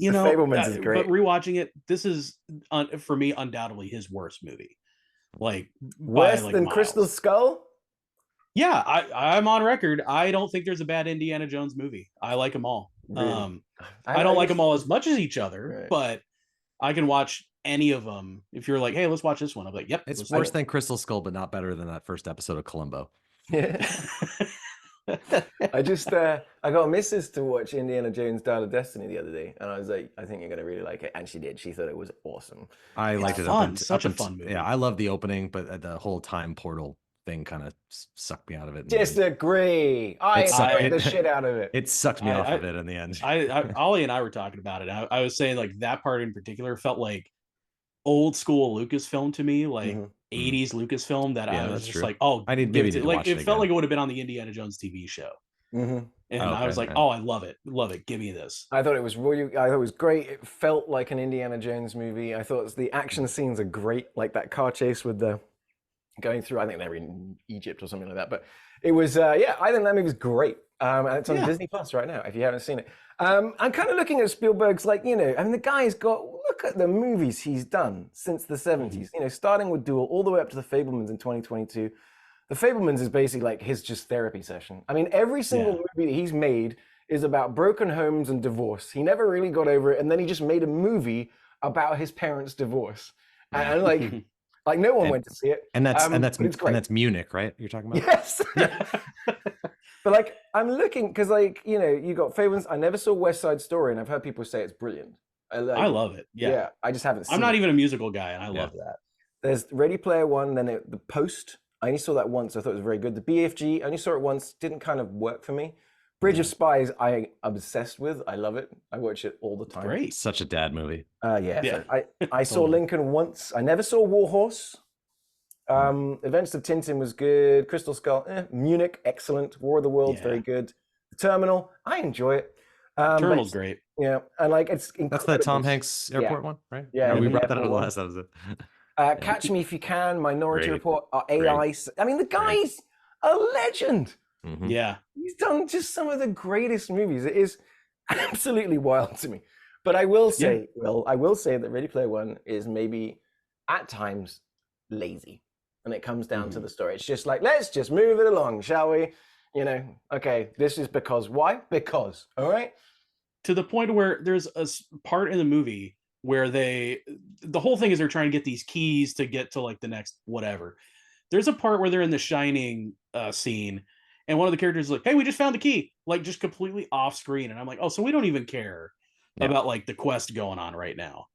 Fabelmans is great. But rewatching it, this is for me undoubtedly his worst movie. Like worse than miles. Crystal Skull? Yeah, I'm on record. I don't think there's a bad Indiana Jones movie. I like them all. Really? I don't like them all as much as each other, Right. but I can watch any of them. If you're like, hey, let's watch this one, I'm like, yep. It's worse than Crystal Skull, but not better than that first episode of Columbo. Yeah. I got a missus to watch Indiana Jones Dial of Destiny the other day, and I was like, I think you're gonna really like it, and she did. She thought it was awesome. I liked it. Fun, such a fun movie. Yeah, I love the opening, but the whole time portal thing kind of sucked me out of it. Disagree. I enjoyed the shit out of it. It sucked me off of it in the end. Ollie and I were talking about it. I was saying like that part in particular felt like old school Lucasfilm to me, like 80s Lucasfilm. That I was just true. Like, oh, I need maybe to like watch it felt like it would have been on the Indiana Jones TV show. And I was like, oh, I love it, give me this. I thought it was really, I thought it was great. It felt like an Indiana Jones movie. I thought the action scenes are great, like that car chase with the going through. I think they were in Egypt or something like that. But it was, yeah, I think that movie was great. And it's on Disney Plus right now if you haven't seen it. I'm kind of looking at Spielberg's, like, you know, I mean, the guy's got, look at the movies he's done since the 70s, you know, starting with Duel all the way up to The Fabelmans in 2022. The Fabelmans is basically like his just therapy session. I mean, every single movie that he's made is about broken homes and divorce. He never really got over it. And then he just made a movie about his parents' divorce. And like no one went to see it. And that's Munich, right? You're talking about? Yes. But like, I'm looking, because like, you know, you got Fabelmans. I never saw West Side Story, and I've heard people say it's brilliant. I love it. Yeah. I just haven't seen I'm not it. even a musical guy, and I love that. There's Ready Player One, then The Post. I only saw that once. I thought it was very good. The BFG, I only saw it once. Didn't kind of work for me. Bridge of Spies, I'm obsessed with. I love it. I watch it all the time. Great. Such a dad movie. So I saw Lincoln once. I never saw War Horse. Adventures of Tintin was good. Crystal Skull, Munich, excellent. War of the Worlds, very good. The Terminal, I enjoy it. Terminal's great. Yeah, and like it's that's the Tom Hanks airport one, right? Yeah, we brought that up last episode. Catch Me If You Can, Minority Report, AI. I mean, the guy's a legend. Yeah, he's done just some of the greatest movies. It is absolutely wild to me. But I will say, I will say that Ready Player One is maybe at times lazy. And it comes down to the story. It's just like, let's just move it along, shall we? You know, okay, this is because. Why? Because, all right? To the point where there's a part in the movie where the whole thing is they're trying to get these keys to get to like the next whatever. There's a part where they're in the Shining scene, and one of the characters is like, hey, we just found the key, like just completely off screen. And I'm like, oh, so we don't even care about like the quest going on right now.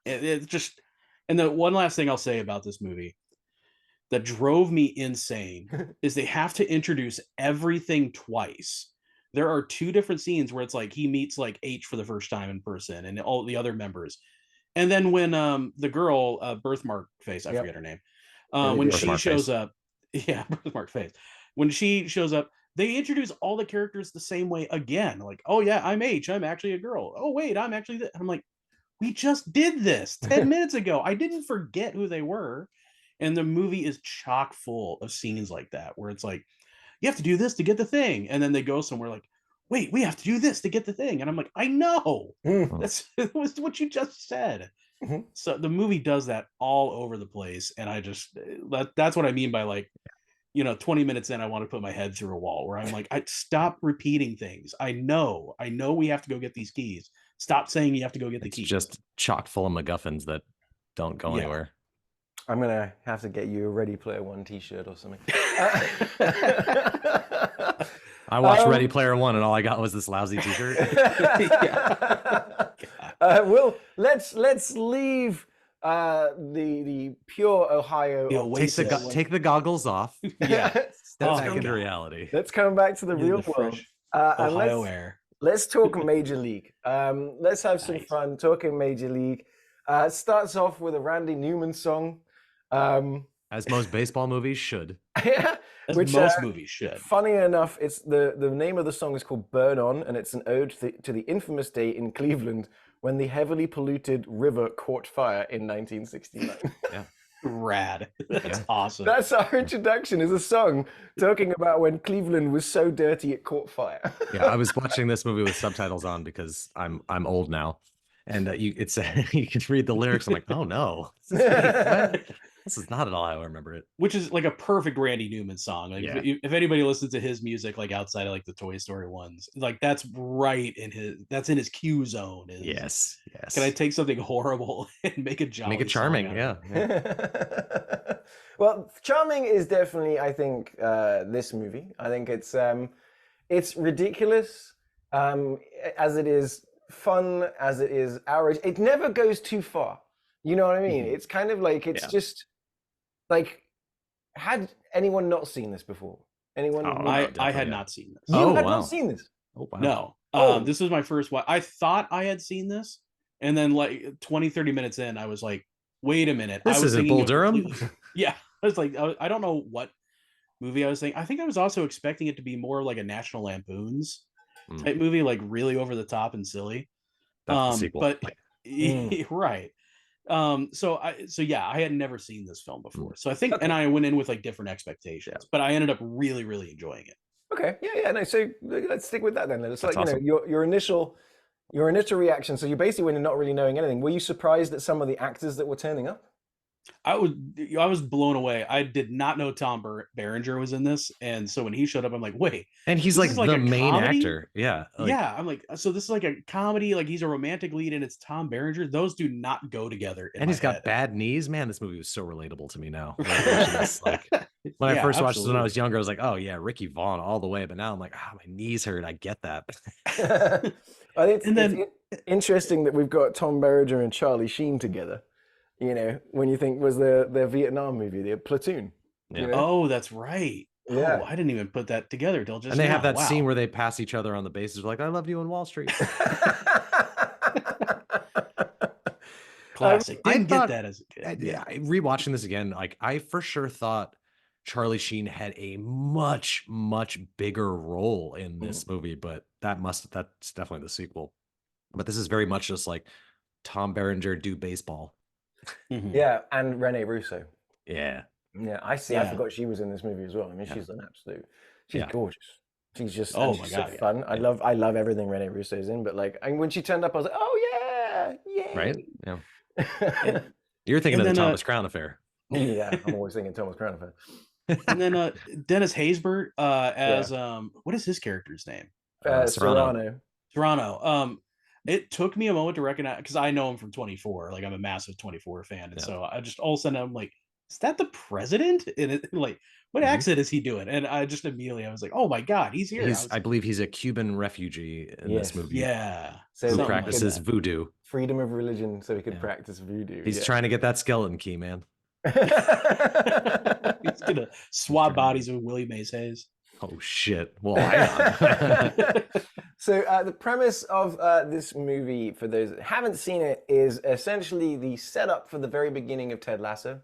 It's just, and the one last thing I'll say about this movie that drove me insane is they have to introduce everything twice. There are two different scenes where it's like he meets like H for the first time in person and all the other members. And then when the girl, Birthmark Face, I forget her name, when she shows up, Birthmark Face, when she shows up, they introduce all the characters the same way again. Like, oh yeah, I'm H, I'm actually a girl. Oh wait, I'm actually this. I'm like, we just did this 10 minutes ago. I didn't forget who they were. And the movie is chock full of scenes like that, where it's like, you have to do this to get the thing. And then they go somewhere like, wait, we have to do this to get the thing. And I'm like, I know. That's what you just said. So the movie does that all over the place. And I just, that's what I mean by like, you know, 20 minutes in, I want to put my head through a wall where I'm like, I stop repeating things. I know we have to go get these keys. Stop saying you have to go get the keys. Just chock full of MacGuffins that don't go anywhere. I'm going to have to get you a Ready Player One t-shirt or something. I watched Ready Player One and all I got was this lousy t-shirt. Well, let's leave the pure Ohio. Take the goggles off. Step back into reality. Let's come back to the real world. Ohio air. Let's talk Major League. Let's have some fun talking Major League. Starts off with a Randy Newman song. As most baseball movies should. Which most movies should. Funny enough, it's the name of the song is called Burn On, and it's an ode to the infamous day in Cleveland when the heavily polluted river caught fire in 1969. Rad. That's awesome. That's our introduction, is a song talking about when Cleveland was so dirty it caught fire. I was watching this movie with subtitles on because I'm old now. And you can read the lyrics. I'm like, oh no. This is not at all how I remember it. Which is like a perfect Randy Newman song. Like if anybody listens to his music, like outside of like the Toy Story ones, like that's right in his cue zone. Yes. Can I take something horrible and make a jolly make it charming? Yeah. Well, charming is definitely, I think, this movie. I think it's ridiculous, as it is fun, as it is outrage. It never goes too far. You know what I mean? It's kind of like just like, had anyone not seen this before? Anyone? I had not seen this. You had not seen this? Oh, wow. No. This was my first one. I thought I had seen this, and then like 20-30 minutes in, I was like, wait a minute. This isn't Bull Durham? Yeah. I was like, I don't know what movie I was thinking. I think I was also expecting it to be more like a National Lampoon's type movie, like really over the top and silly. That's the sequel. But right. So I had never seen this film before. So I think, and I went in with like different expectations, but I ended up really, really enjoying it. Okay. Yeah. No. So let's stick with that then. It's like, awesome. your initial reaction. So you basically went in not really knowing anything. Were you surprised at some of the actors that were turning up? I was blown away. I did not know Tom Berenger was in this, and so when he showed up, I'm like, wait. And he's like the main actor. Yeah. Yeah. I'm like, so this is like a comedy. Like he's a romantic lead, and it's Tom Berenger. Those do not go together. And he's got bad knees. Man, this movie was so relatable to me now. Like, when I first watched it when I was younger, I was like, oh yeah, Ricky Vaughn all the way. But now I'm like, my knees hurt. I get that. I think it's interesting that we've got Tom Berenger and Charlie Sheen together. You know, when you think was their Vietnam movie, the Platoon. Yeah. You know? Oh, that's right. Yeah. Oh, I didn't even put that together till just. And they have that wow. scene where they pass each other on the bases, like, "I loved you in Wall Street." Classic. Didn't get that as a kid. Yeah, rewatching this again, like I for sure thought Charlie Sheen had a much, much bigger role in this movie, but that's definitely the sequel. But this is very much just like Tom Berenger do baseball. Yeah, and Rene Russo. Yeah. Yeah, I see. Yeah. I forgot she was in this movie as well. I mean, she's an absolute. She's gorgeous. She's just she's so fun. I love everything Rene Russo's in. But like, when she turned up, I was like, oh yeah, right. Yeah. You're thinking of the Thomas Crown Affair. Yeah, I'm always thinking Thomas Crown Affair. And then Dennis Haysbert as what is his character's name? Serrano. It took me a moment to recognize, because I know him from 24. Like I'm a massive 24 fan, and so I just all of a sudden I'm like, is that the president? And it, like, what accent is he doing? And I just immediately I was like, oh my god, he's here. I believe he's a Cuban refugee in this movie. Yeah, so who practices voodoo. Freedom of religion, so he could practice voodoo. He's trying to get that skeleton key, man. He's gonna swap bodies with Willie Mays Hayes. Oh shit! Well, So the premise of this movie, for those that haven't seen it, is essentially the setup for the very beginning of Ted Lasso.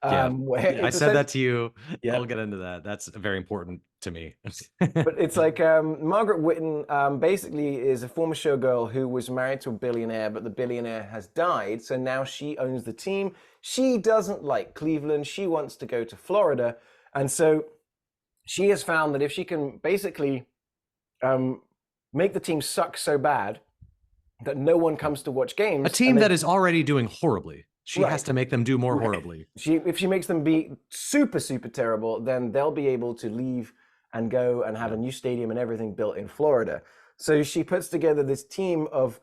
I said that to you. Yeah, I'll get into that. That's very important to me. But it's like Margaret Whitten basically is a former showgirl who was married to a billionaire, but the billionaire has died, so now she owns the team. She doesn't like Cleveland. She wants to go to Florida, and so she has found that if she can basically make the team suck so bad that no one comes to watch games. A team that is already doing horribly. She has to make them do more horribly. If she makes them be super, super terrible, then they'll be able to leave and go and have a new stadium and everything built in Florida. So she puts together this team of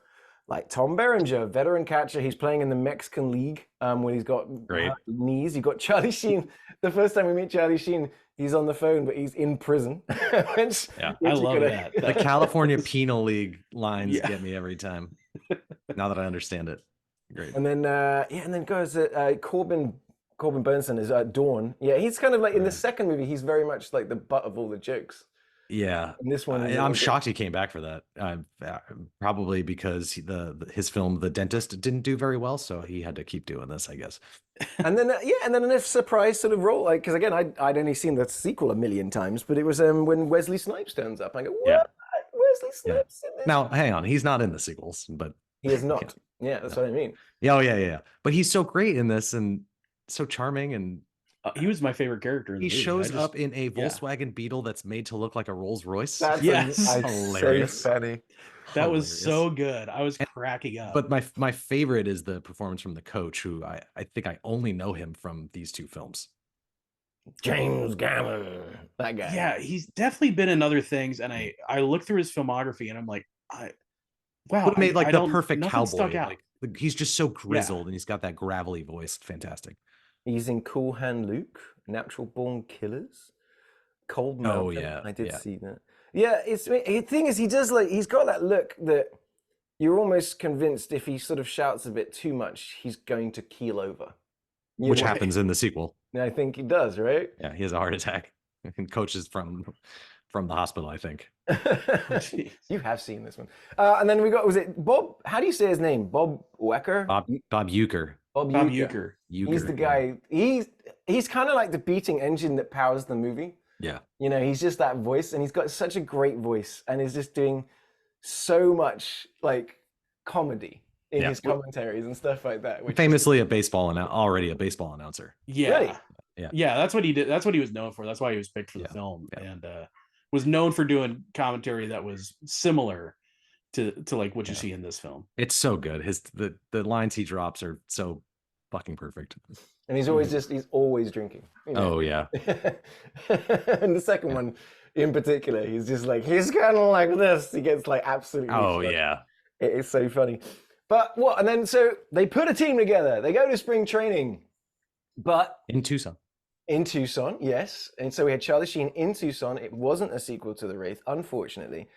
like Tom Berenger, veteran catcher. He's playing in the Mexican League when he's got knees. You've got Charlie Sheen. The first time we meet Charlie Sheen, he's on the phone, but he's in prison. I love that. The California Penal League lines get me every time. Now that I understand it. Great. And then and then goes Corbin Burnson is Dawn. Yeah, he's kind of like in the second movie, he's very much like the butt of all the jokes. Yeah. In this one, I'm shocked he came back for that. Probably because his film The Dentist didn't do very well, so he had to keep doing this, I guess. And then and then a surprise sort of role, like because again I'd only seen the sequel a million times, but it was when Wesley Snipes turns up. I go, what? Wesley Snipes in this? Now, hang on, he's not in the sequels, but he is not. Yeah, that's what I mean. Yeah, yeah. But he's so great in this and so charming, and He was my favorite character in the He movie. shows up in a Volkswagen Beetle that's made to look like a Rolls Royce. That's Yes. hilarious. So funny. That was so good. I was cracking up. But my favorite is the performance from the coach, who I think I only know him from these two films. James Gammon, that guy. Yeah, he's definitely been in other things, and I look through his filmography, and I'm like, wow, Would have made like I the don't- perfect nothing cowboy. stuck out. Like, he's just so grizzled, and he's got that gravelly voice. Fantastic. He's in Cool Hand Luke, Natural Born Killers, Cold Mountain. Oh yeah, I did see that. Yeah, the thing is, he's got that look that you're almost convinced if he sort of shouts a bit too much, he's going to keel over. Which happens in the sequel. I think he does, right? Yeah, he has a heart attack. And coaches from the hospital, I think. You have seen this one. And then we got, was it Bob? How do you say his name? Bob Wecker? Bob Uecker. Bob Uecker. He's the guy. He's kind of like the beating engine that powers the movie. Yeah. You know, he's just that voice, and he's got such a great voice, and is just doing so much like comedy in his commentaries and stuff like that. Which famously already a baseball announcer. Yeah. Really? Yeah, that's what he did. That's what he was known for. That's why he was picked for the film, and was known for doing commentary that was similar to like what you see in this film. It's so good. The lines he drops are so fucking perfect. And he's always drinking. You know? Oh yeah. And the second one in particular, he's kind of like this. He gets like absolutely. Oh fucked. yeah. It is so funny. But what? And then so they put a team together. They go to spring training, but in Tucson. In Tucson, yes. And so we had Charlie Sheen in Tucson. It wasn't a sequel to The Wraith, unfortunately.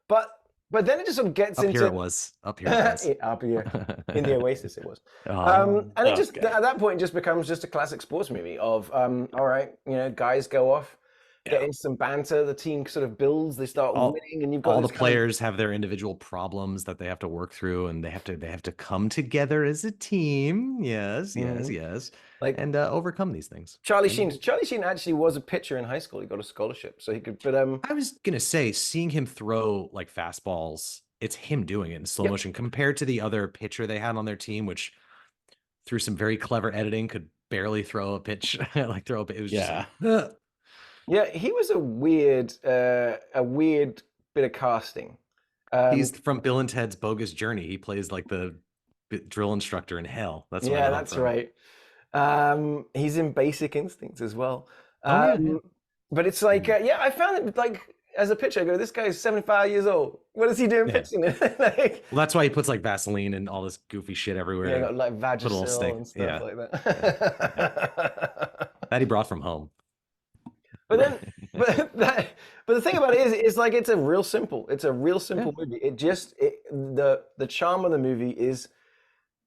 But then it just sort of gets Up into... here it was. Up here it was. Up here. In the Oasis it was. Oh, and it just, at that point, it just becomes just a classic sports movie of, all right, guys go off, get in some banter, the team sort of builds, they start winning, and you've got all the players have their individual problems that they have to work through, and they have to come together as a team. Yes. And overcome these things. Charlie Sheen actually was a pitcher in high school. He got a scholarship, so he could. But I was gonna say, seeing him throw like fastballs, it's him doing it in slow motion compared to the other pitcher they had on their team, which through some very clever editing could barely throw a pitch. It was just yeah, he was a weird bit of casting. He's from Bill and Ted's Bogus Journey. He plays like the drill instructor in hell. That's what that's right. He's in Basic Instinct as well. But it's like, I found it like as a pitcher, I go, this guy's 75 years old. What is he doing pitching? Well, that's why he puts like Vaseline and all this goofy shit everywhere. Yeah, got like Vagisil and stuff like that. That he brought from home. But then, but the thing about it is like it's a real simple movie. The charm of the movie is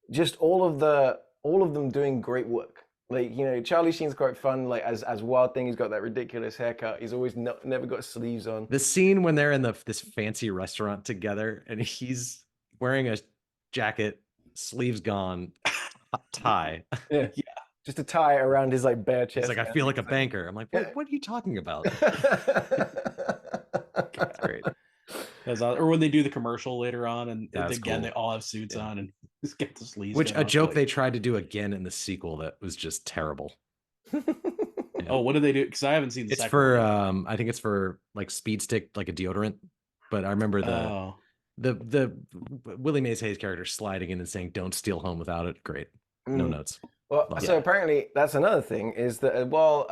just all of them doing great work. Like, Charlie Sheen's quite fun. Like as Wild Thing, he's got that ridiculous haircut. He's always never got sleeves on. The scene when they're in this fancy restaurant together, and he's wearing a jacket, sleeves gone, tie. Yeah. Just a tie around his like bare chest. It's like, I feel like a banker. I'm like, what are you talking about? That's great. Or when they do the commercial later on, and again, they all have suits on and just get the sleeves. Which a joke they tried to do again in the sequel that was just terrible. Oh, what did they do? Because I haven't seen the second for one. I think it's for like Speed Stick, like a deodorant. But I remember the Willie Mays Hayes character sliding in and saying, "Don't steal home without it." Great. No notes. Well, so apparently that's another thing is that while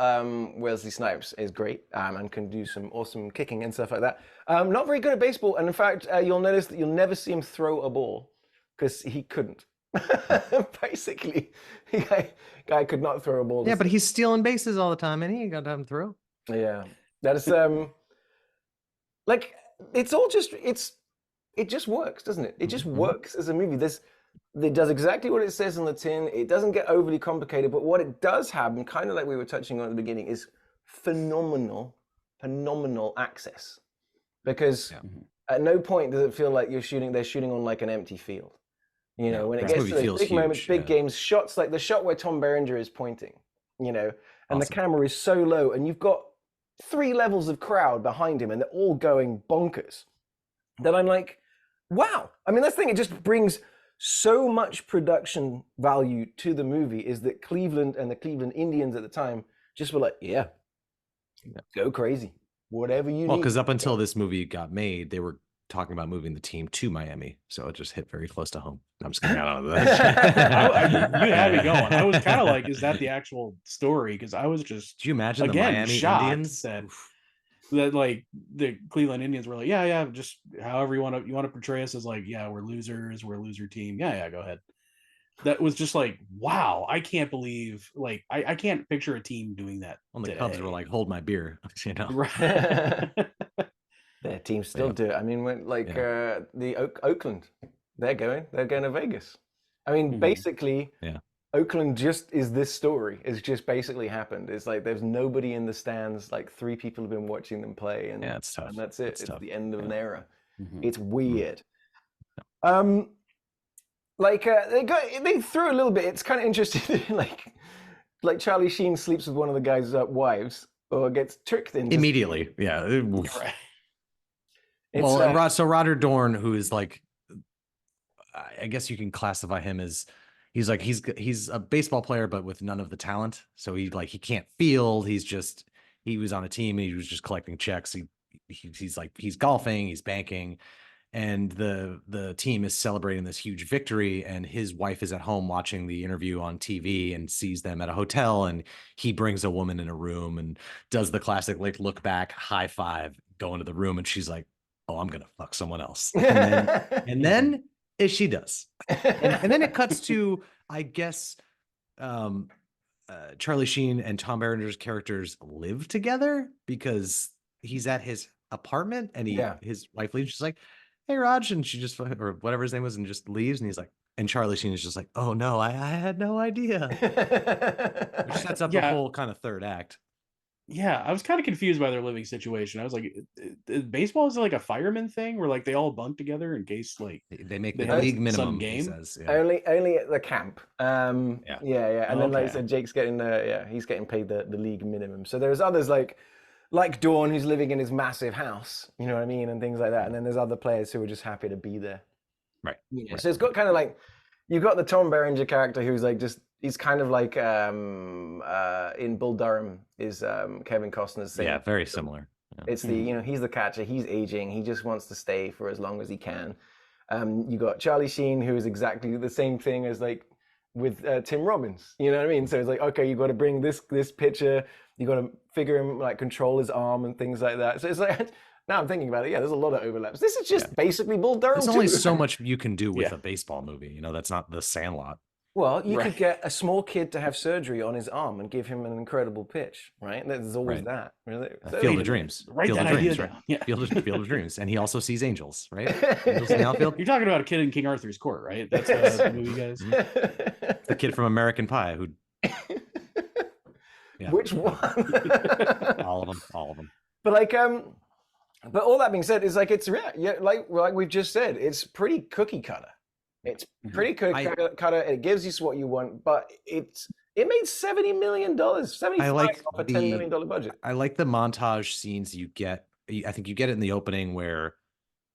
Wesley Snipes is great and can do some awesome kicking and stuff like that, not very good at baseball. And in fact, you'll notice that you'll never see him throw a ball because he couldn't. Basically, guy could not throw a ball. Yeah, but he's stealing bases all the time, and he ain't got time to throw. Yeah, that is like it's all just it just works, doesn't it? It just works as a movie. It does exactly what it says on the tin. It doesn't get overly complicated, but what it does have, and kind of like we were touching on at the beginning, is phenomenal access. Because at no point does it feel like they're shooting on like an empty field. When it gets to those big moments, big games, shots like the shot where Tom Berenger is pointing, and the camera is so low, and you've got 3 levels of crowd behind him, and they're all going bonkers. That I'm like, wow. I mean, that's the thing. It just brings so much production value to the movie is that Cleveland and the Cleveland Indians at the time just were like, yeah, go crazy, whatever you need. Because up until this movie got made, they were talking about moving the team to Miami, so it just hit very close to home. I'm just kidding. I don't know that. You had me going. I was kind of like, is that the actual story? Because I was just, do you imagine again, the Miami shocked Indians that like the Cleveland Indians were like, yeah, just however you want to portray us as like, yeah, we're losers, we're a loser team. Yeah, go ahead. That was just like, wow, I can't believe, like, I can't picture a team doing that. Well, the Cubs were like, hold my beer, you know. Right. Their teams still do it. I mean, the Oakland, they're going to Vegas. I mean, basically, Oakland just is this story. It's just basically happened. It's like there's nobody in the stands. Like 3 people have been watching them play, and it's tough. And that's it. It's the end of an era. It's Mm-hmm. weird. They threw a little bit. It's kind of interesting. like Charlie Sheen sleeps with one of the guy's wives, or gets tricked into immediately. Yeah. Right. Well, so Roger Dorn, who is like, I guess you can classify him as, he's a baseball player, but with none of the talent. So he can't field. He was on a team and he was just collecting checks. He's golfing, he's banking, and the team is celebrating this huge victory. And his wife is at home watching the interview on TV and sees them at a hotel. And he brings a woman in a room and does the classic, like, look back, high five, go into the room. And she's like, oh, I'm going to fuck someone else. And then she does. And then it cuts to, I guess, Charlie Sheen and Tom Berenger's characters live together because he's at his apartment and his wife leaves. She's like, hey, Raj. And she just, or whatever his name was, and just leaves. And he's like, and Charlie Sheen is just like, oh no, I had no idea. Which sets up the whole kind of third act. Yeah, I was kind of confused by their living situation. I was like, baseball is like a fireman thing where like they all bunk together in case like they make the league minimum. Game. He says, only at the camp. And then like I said, Jake's getting he's getting paid the league minimum. So there's others like Dawn, who's living in his massive house, you know what I mean, and things like that. And then there's other players who are just happy to be there. Right. Right. So it's got kind of like, you've got the Tom Berenger character who's like he's kind of like in Bull Durham is Kevin Costner's thing. Yeah, very similar. Yeah. It's the, he's the catcher, he's aging, he just wants to stay for as long as he can. You got Charlie Sheen, who is exactly the same thing as like with Tim Robbins, you know what I mean? So it's like, okay, you got to bring this pitcher, you got to figure him, like, control his arm and things like that. So it's like, now I'm thinking about it, there's a lot of overlaps. This is just basically Bull Durham. There's only so much you can do with a baseball movie, that's not The Sandlot. Well, you could get a small kid to have surgery on his arm and give him an incredible pitch, right? There's always that. Really. Field of Dreams. Write that idea down. Yeah. Field of Dreams. And he also sees angels, right? Angels in the outfield. You're talking about a kid in King Arthur's court, right? That's the movie, guys. The kid from American Pie who... Yeah. Which one? All of them. But but all that being said, is like, it's like we've just said, it's pretty cookie cutter. It's pretty cookie cutter. It gives you what you want, but it made $70 million, $75 off a $10 million budget. I like the montage scenes you get. I think you get it in the opening where,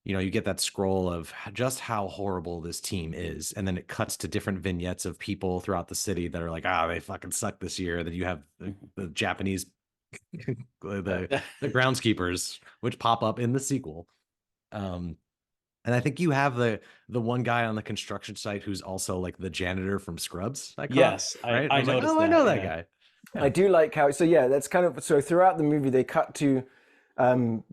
you get that scroll of just how horrible this team is. And then it cuts to different vignettes of people throughout the city that are like, they fucking suck this year. Then you have the Japanese, the groundskeepers, which pop up in the sequel. And I think you have the one guy on the construction site who's also like the janitor from Scrubs. Yes, right? I noticed that. I know that guy. Yeah. I do like how, that's kind of, so throughout the movie, they cut to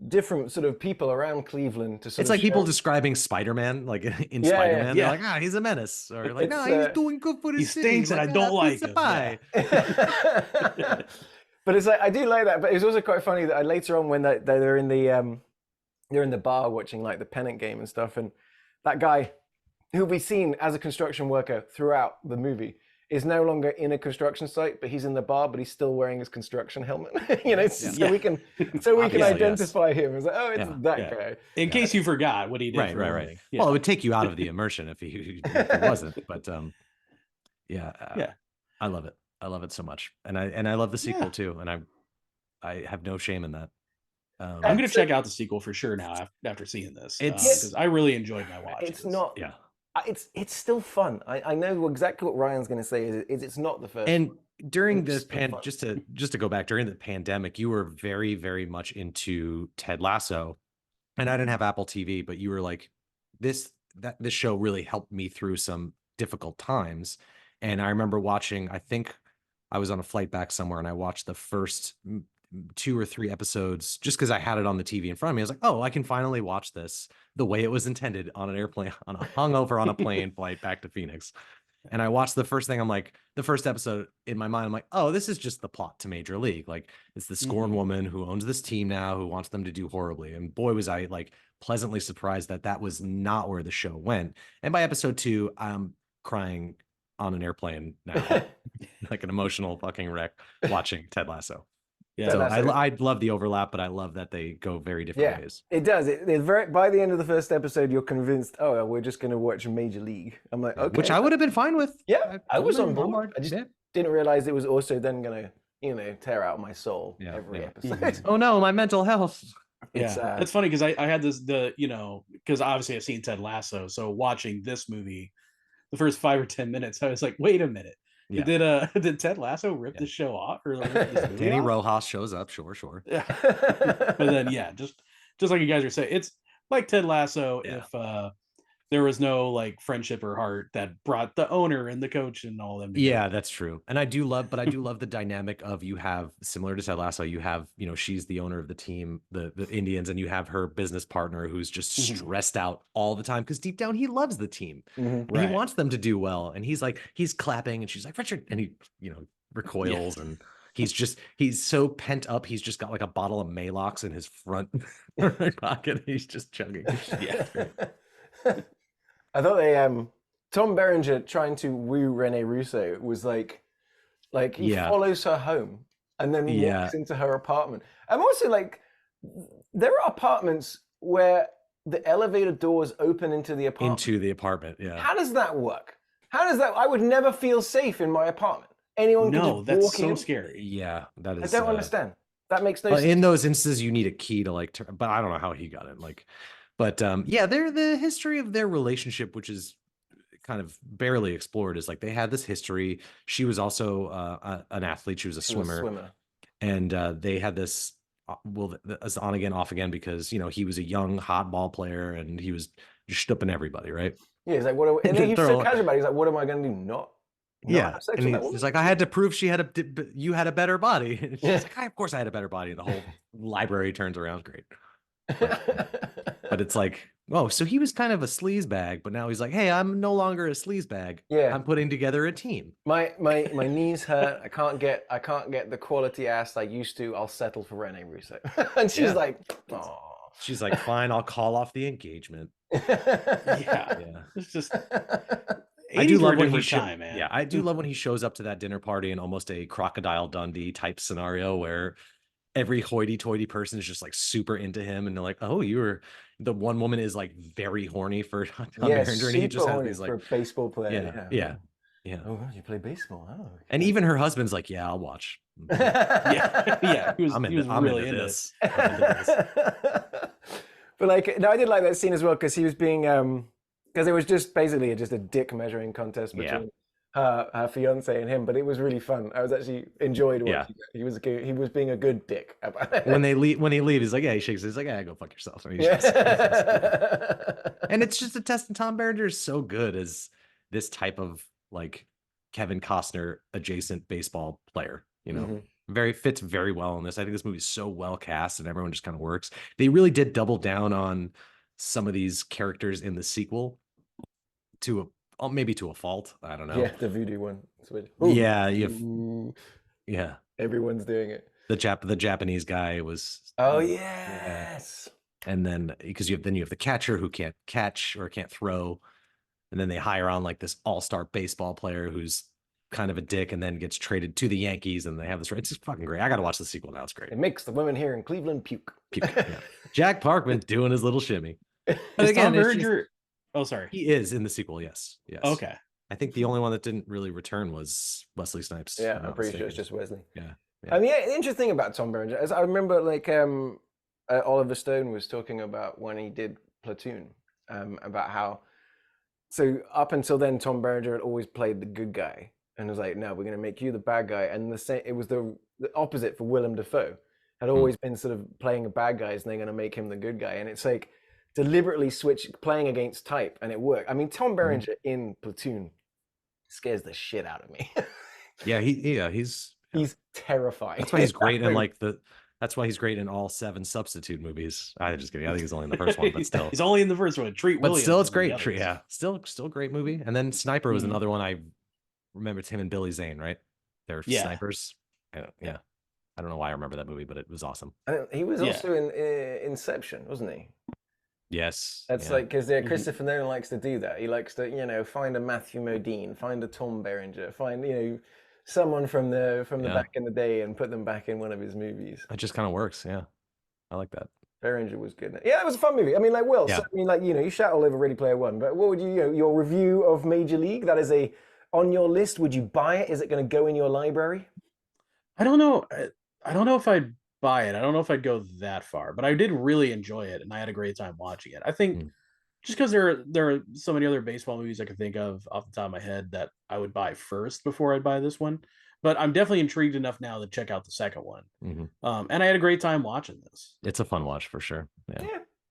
different sort of people around Cleveland to it's like people describing Spider-Man, like in Spider-Man. They're like, he's a menace, or like, no, he's doing good for his city. He stinks and I don't like him. But it's like, I do like that, but it's also quite funny that later on when they're in the bar watching like the pennant game and stuff, and that guy who'll be seen as a construction worker throughout the movie is no longer in a construction site, but he's in the bar, but he's still wearing his construction helmet. So we can identify him as like, it's that guy. In case you forgot what he did. Right. Yeah. Well, it would take you out of the immersion if he wasn't. But I love it. I love it so much, and I love the sequel too, and I have no shame in that. I'm going to check out the sequel for sure now after seeing this, because I really enjoyed my watch. It's not. it's still fun. I know exactly what Ryan's going to say. Is it's not the first. And one. during this just to go back, during the pandemic, you were very, very much into Ted Lasso, and I didn't have Apple TV, but you were like, this show really helped me through some difficult times. And I remember watching, I think I was on a flight back somewhere, and I watched the first 2 or 3 episodes just because I had it on the TV in front of me. I was like, oh, I can finally watch this the way it was intended on an airplane, on a hungover on a plane flight back to Phoenix. And I watched the first thing. I'm like, the first episode in my mind, I'm like, oh, this is just the plot to Major League. Like, it's the scorned woman who owns this team now, who wants them to do horribly. And boy, was I like pleasantly surprised that that was not where the show went. And by episode 2, I'm crying on an airplane now, like an emotional fucking wreck watching Ted Lasso. Yeah, so I love the overlap, but I love that they go very different ways. It does. It very, by the end of the first episode, you're convinced, oh, we're just going to watch Major League. I'm like, okay. Which I would have been fine with. Yeah, I was on board. I just didn't realize it was also then going to, tear out my soul every episode. Oh, no, my mental health. It's funny because I had this, because obviously I've seen Ted Lasso. So watching this movie, the first 5 or 10 minutes, I was like, wait a minute. Yeah. Did Ted Lasso rip the show off? Or Danny Rojas shows up, sure. Yeah. But then just like you guys are saying, it's like Ted Lasso if there was no like friendship or heart that brought the owner and the coach and all them together. Yeah, that's true. And I do love the dynamic of, you have, similar to Ted Lasso, you have, she's the owner of the team, the Indians, and you have her business partner who's just stressed out all the time because deep down he loves the team. And he wants them to do well. And he's clapping and she's like, Richard, and he, recoils and he's so pent up. He's just got like a bottle of Maalox in his front pocket. He's just chugging. Yeah. I thought Tom Berenger trying to woo Rene Russo was like he follows her home and then walks into her apartment. I'm also like, there are apartments where the elevator doors open into the apartment. Yeah. How does that work? I would never feel safe in my apartment. Anyone can just that's walk so in. scary. Yeah, that is. I don't understand. That makes no sense. In those instances, you need a key to but I don't know how he got in. But they're the history of their relationship, which is kind of barely explored, is like they had this history. She was also an athlete. She was a swimmer. And they had this on again, off again, because he was a young hot ball player and he was just stooping everybody, right? Yeah, he's like, what? And he's so casual about it. He's like, what am I going to do? Not and he's like, I had to prove you had a better body. And she's like, of course I had a better body. And the whole library turns around. Great. But it's like, oh, so he was kind of a sleazebag, but now he's like, hey, I'm no longer a sleazebag. Yeah, I'm putting together a team. My knees hurt. I can't get the quality ass I used to. I'll settle for Rene Russo. And she's like, oh. She's like, fine, I'll call off the engagement. Yeah. It's just. I do love when I do love when he shows up to that dinner party in almost a Crocodile Dundee type scenario where every hoity-toity person is just like super into him, and they're like, "Oh, the one woman is like very horny for Tom Berenger, and he just has these like, for a baseball player." Yeah. Oh, you play baseball? Oh, okay. And even her husband's like, "Yeah, I'll watch." Yeah. I'm really into this. But I did like that scene as well because he was being because it was just basically just a dick measuring contest between her fiance and him, but it was really fun. I was actually enjoyed watching it. He was being a good dick about it. When he leaves, he's like, he shakes it. He's like, go fuck yourself. And it's just a test. And Tom Berenger is so good as this type of like Kevin Costner adjacent baseball player, fits very well in this. I think this movie is so well cast and everyone just kind of works. They really did double down on some of these characters in the sequel maybe to a fault. I don't know. Yeah, the voodoo one. Everyone's doing it. The Japanese guy was. Oh yes. And then because you have the catcher who can't catch or can't throw, and then they hire on like this all-star baseball player who's kind of a dick, and then gets traded to the Yankees, and they have this. It's just fucking great. I got to watch the sequel now. It's great. It makes the women here in Cleveland puke. Yeah. Jack Parkman doing his little shimmy. But again, Tom Berenger. Oh, sorry. He is in the sequel. Yes. Okay. I think the only one that didn't really return was Wesley Snipes. Yeah, I'm pretty sure it's just Wesley. Yeah. The interesting thing about Tom Berenger is I remember Oliver Stone was talking about when he did Platoon, about how So up until then, Tom Berenger had always played the good guy, and was like, "No, we're going to make you the bad guy." And the same, it was the opposite for Willem Dafoe. Had always been sort of playing a bad guy, and they're going to make him the good guy. And it's like deliberately playing against type, and it worked. I mean, Tom Berenger in Platoon scares the shit out of me. He's terrifying. That's why he's great in That's why he's great in all 7 substitute movies. I'm just kidding. I think he's only in the first one, but still, he's only in the first one. Treat Williams, but still, it's great. Yeah, still a great movie. And then Sniper was another one. I remember it's him and Billy Zane, right? They're snipers. I don't know why I remember that movie, but it was awesome. He was also in Inception, wasn't he? Yes. That's like, because Christopher Nolan likes to do that. He likes to, find a Matthew Modine, find a Tom Berenger, find, someone from the back in the day and put them back in one of his movies. It just kind of works. Yeah. I like that. Berenger was good. Yeah, that was a fun movie. I mean, like, Will, so, I mean, like, you shout all over Ready Player One, but what would your review of Major League, that is on your list, would you buy it? Is it going to go in your library? I don't know. I don't know if I'd buy it. I don't know if I'd go that far, but I did really enjoy it, and I had a great time watching it. I think just because there are so many other baseball movies I can think of off the top of my head that I would buy first before I'd buy this one. But I'm definitely intrigued enough now to check out the second one. And I had a great time watching this. It's a fun watch for sure.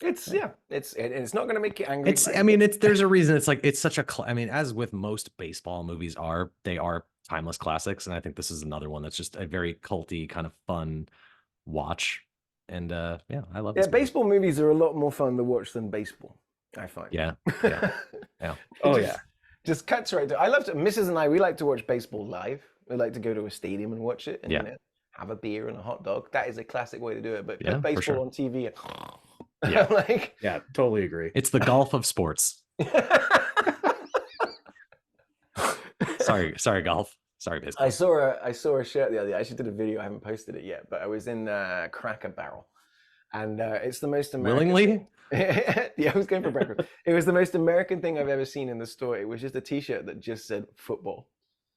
It's not going to make you angry. There's a reason. It's such a. As with most baseball movies they are timeless classics, and I think this is another one that's just a very culty kind of fun watch. And I love this movie. Baseball movies are a lot more fun to watch than baseball, I find. Yeah. Just cuts right to. I love to. Mrs. and I, we like to watch baseball live. We like to go to a stadium and watch it, and have a beer and a hot dog. That is a classic way to do it. But put baseball on TV and totally agree. It's the golf of sports. Sorry, golf. Sorry, baseball. I saw a shirt the other day. I actually did a video. I haven't posted it yet, but I was in Cracker Barrel, and it's the most American. Willingly? I was going for breakfast. It was the most American thing I've ever seen in the store. It was just a T-shirt that just said football.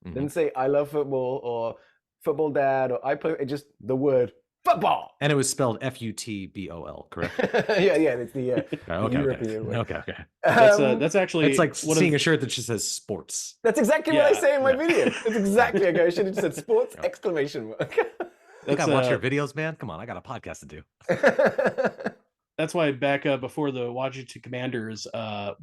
Didn't say I love football or football dad or I play. It just the word football. And it was spelled FUTBOL, correct? yeah. It's the European way. Okay. That's actually, it's like seeing a shirt that just says sports. That's exactly what I say in my video. That's exactly. I should have just said sports exclamation mark. I gotta watch your videos, man. Come on, I got a podcast to do. That's why back before the Washington Commanders,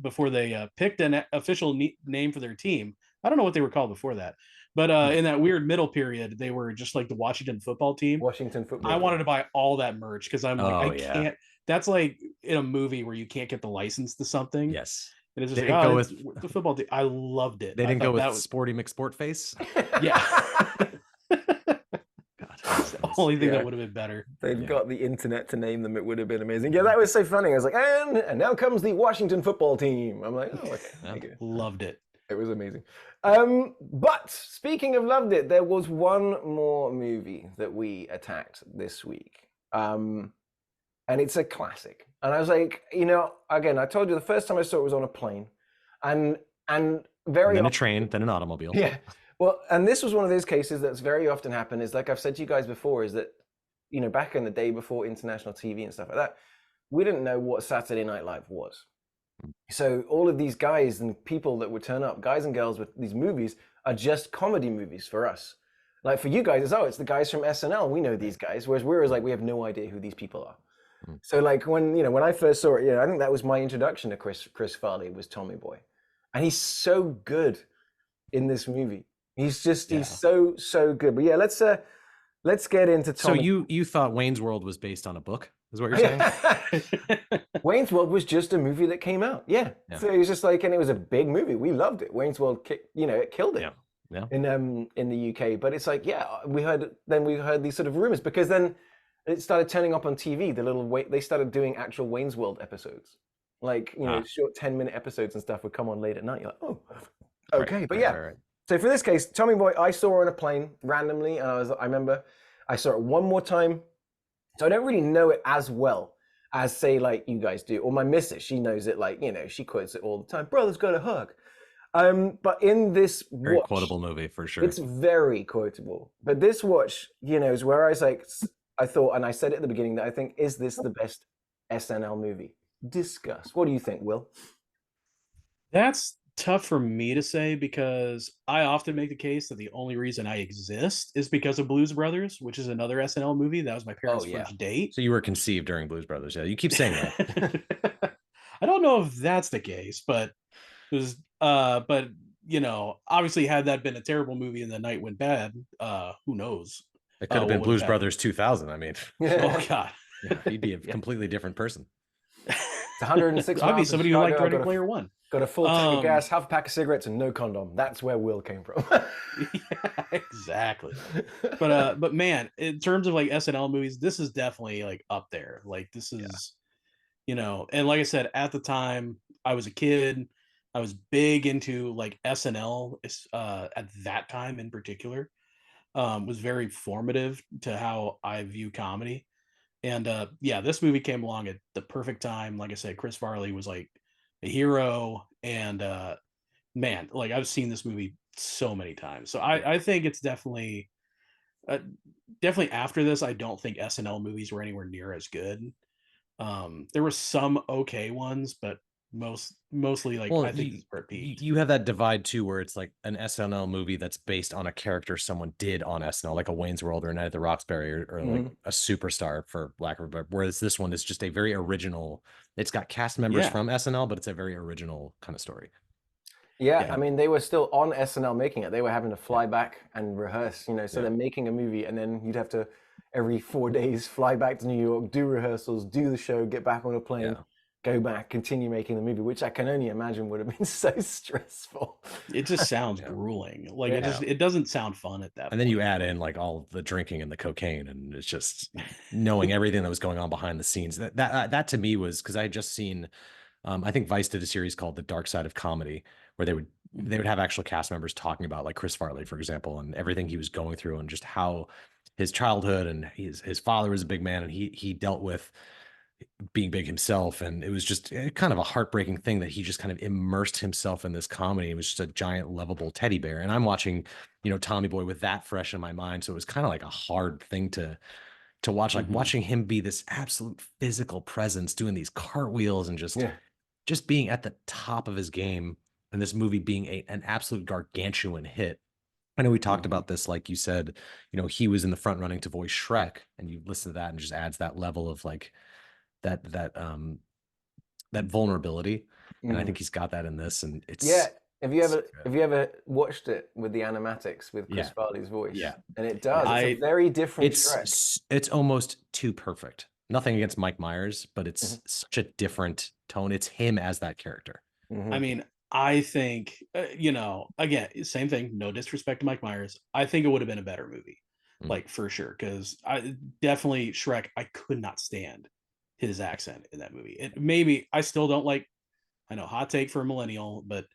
before they picked an official name for their team, I don't know what they were called before that, but in that weird middle period, they were just like the Washington football team. I wanted to buy all that merch because I'm like, I can't. That's like in a movie where you can't get the license to something. Yes. And it's just go with the football team. I loved it. They didn't go with Sporty McSport face. Yeah. That's the only thing that would have been better. They've got the internet to name them. It would have been amazing. Yeah, that was so funny. I was like, and now comes the Washington football team. I'm like, oh, okay. Loved it. It was amazing. But speaking of loved it, there was one more movie that we attacked this week. And it's a classic. And I was like, again, I told you the first time I saw it was on a plane. And then a train, then an automobile. Yeah. Well, and this was one of those cases that's very often happened, is like I've said to you guys before, is that, back in the day before international TV and stuff like that, we didn't know what Saturday Night Live was. So all of these guys and people that would turn up, guys and girls with these movies, are just comedy movies for us. Like for you guys, it's the guys from SNL. We know these guys, whereas we're like, we have no idea who these people are. So like when I first saw it, I think that was my introduction to Chris Farley, was Tommy Boy. And he's so good in this movie. He's so good. But yeah, let's get into Tommy. So you thought Wayne's World was based on a book, is what you're saying? Wayne's World was just a movie that came out. Yeah. So it was just like, and it was a big movie. We loved it. Wayne's World, it killed it. Yeah. In the UK. But it's like, we heard these sort of rumors, because then it started turning up on TV. They started doing actual Wayne's World episodes, like short 10-minute episodes and stuff would come on late at night. You're like, oh, okay. Right, but right. So for this case, Tommy Boy, I saw on a plane randomly, and I remember I saw it one more time. So I don't really know it as well as, say, like you guys do, or my missus. She knows it, like she quotes it all the time. Brother's got a hug. But in this very watch, quotable movie for sure. It's very quotable. But this watch, is where I was like, I thought, and I said it at the beginning, that I think, is this the best SNL movie? Discuss. What do you think, Will? That's tough for me to say because I often make the case that the only reason I exist is because of Blues Brothers, which is another SNL movie. That was my Oh parents' yeah. first date. So you were conceived during Blues Brothers. Yeah, you keep saying that. I don't know if that's the case, but it was but obviously had that been a terrible movie and the night went bad, who knows It could have what been would have Blues happened. Brothers 2000. I mean, Oh God. yeah, you'd be a Yeah. completely different person. It's 106 I'd be miles to somebody who liked Chicago. Ready Player One. Got a full tank of gas, half a pack of cigarettes, and no condom. That's where Will came from. Yeah, exactly. But man, in terms of like SNL movies, this is definitely like up there. Like this is, and like I said, at the time I was a kid, I was big into like SNL at that time in particular. Was very formative to how I view comedy. And yeah, this movie came along at the perfect time. Like I said, Chris Farley was like a hero, and man, like I've seen this movie so many times. So I think it's definitely after this. I don't think SNL movies were anywhere near as good. There were some okay ones, but mostly like Well, I think this is where it peaked. you have that divide too, where it's like an SNL movie that's based on a character someone did on SNL, like a Wayne's World or a Night at the Roxbury, or like a Superstar, for lack of a better. Whereas this one is just a very original. It's got cast members Yeah. from SNL, but it's a very original kind of story. Yeah, I mean, they were still on SNL making it. They were having to fly back and rehearse, so Yeah. they're making a movie, and then you'd have to every 4 days fly back to New York, do rehearsals, do the show, get back on a plane, Yeah. go back, continue making the movie, which I can only imagine would have been so stressful. It just sounds grueling. Like Yeah. it doesn't sound fun at that And then point. you add in like all the drinking and the cocaine, and it's just knowing everything that was going on behind the scenes. That to me was, because I had just seen, I think Vice did a series called The Dark Side of Comedy, where they would have actual cast members talking about, like Chris Farley, for example, and everything he was going through, and just how his childhood, and his father was a big man, and he dealt with being big himself, and it was just kind of a heartbreaking thing that he just kind of immersed himself in this comedy. It was just a giant lovable teddy bear, and I'm watching Tommy Boy with that fresh in my mind, so it was kind of like a hard thing to watch, like watching him be this absolute physical presence, doing these cartwheels, and just being at the top of his game, and this movie being an absolute gargantuan hit. I know we talked about this, like you said, he was in the front running to voice Shrek, and you listen to that and just adds that level of like that vulnerability, and I think he's got that in this, and it's Have you ever watched it with the animatics with Chris Farley's voice? Yeah, and it does. It's a very different Shrek. It's almost too perfect. Nothing against Mike Myers, but it's such a different tone. It's him as that character. I mean, I think again, same thing. No disrespect to Mike Myers. I think it would have been a better movie, like for sure. Because I definitely Shrek. I could not stand his accent in that movie. Maybe I still don't like. I know, hot take for a millennial, but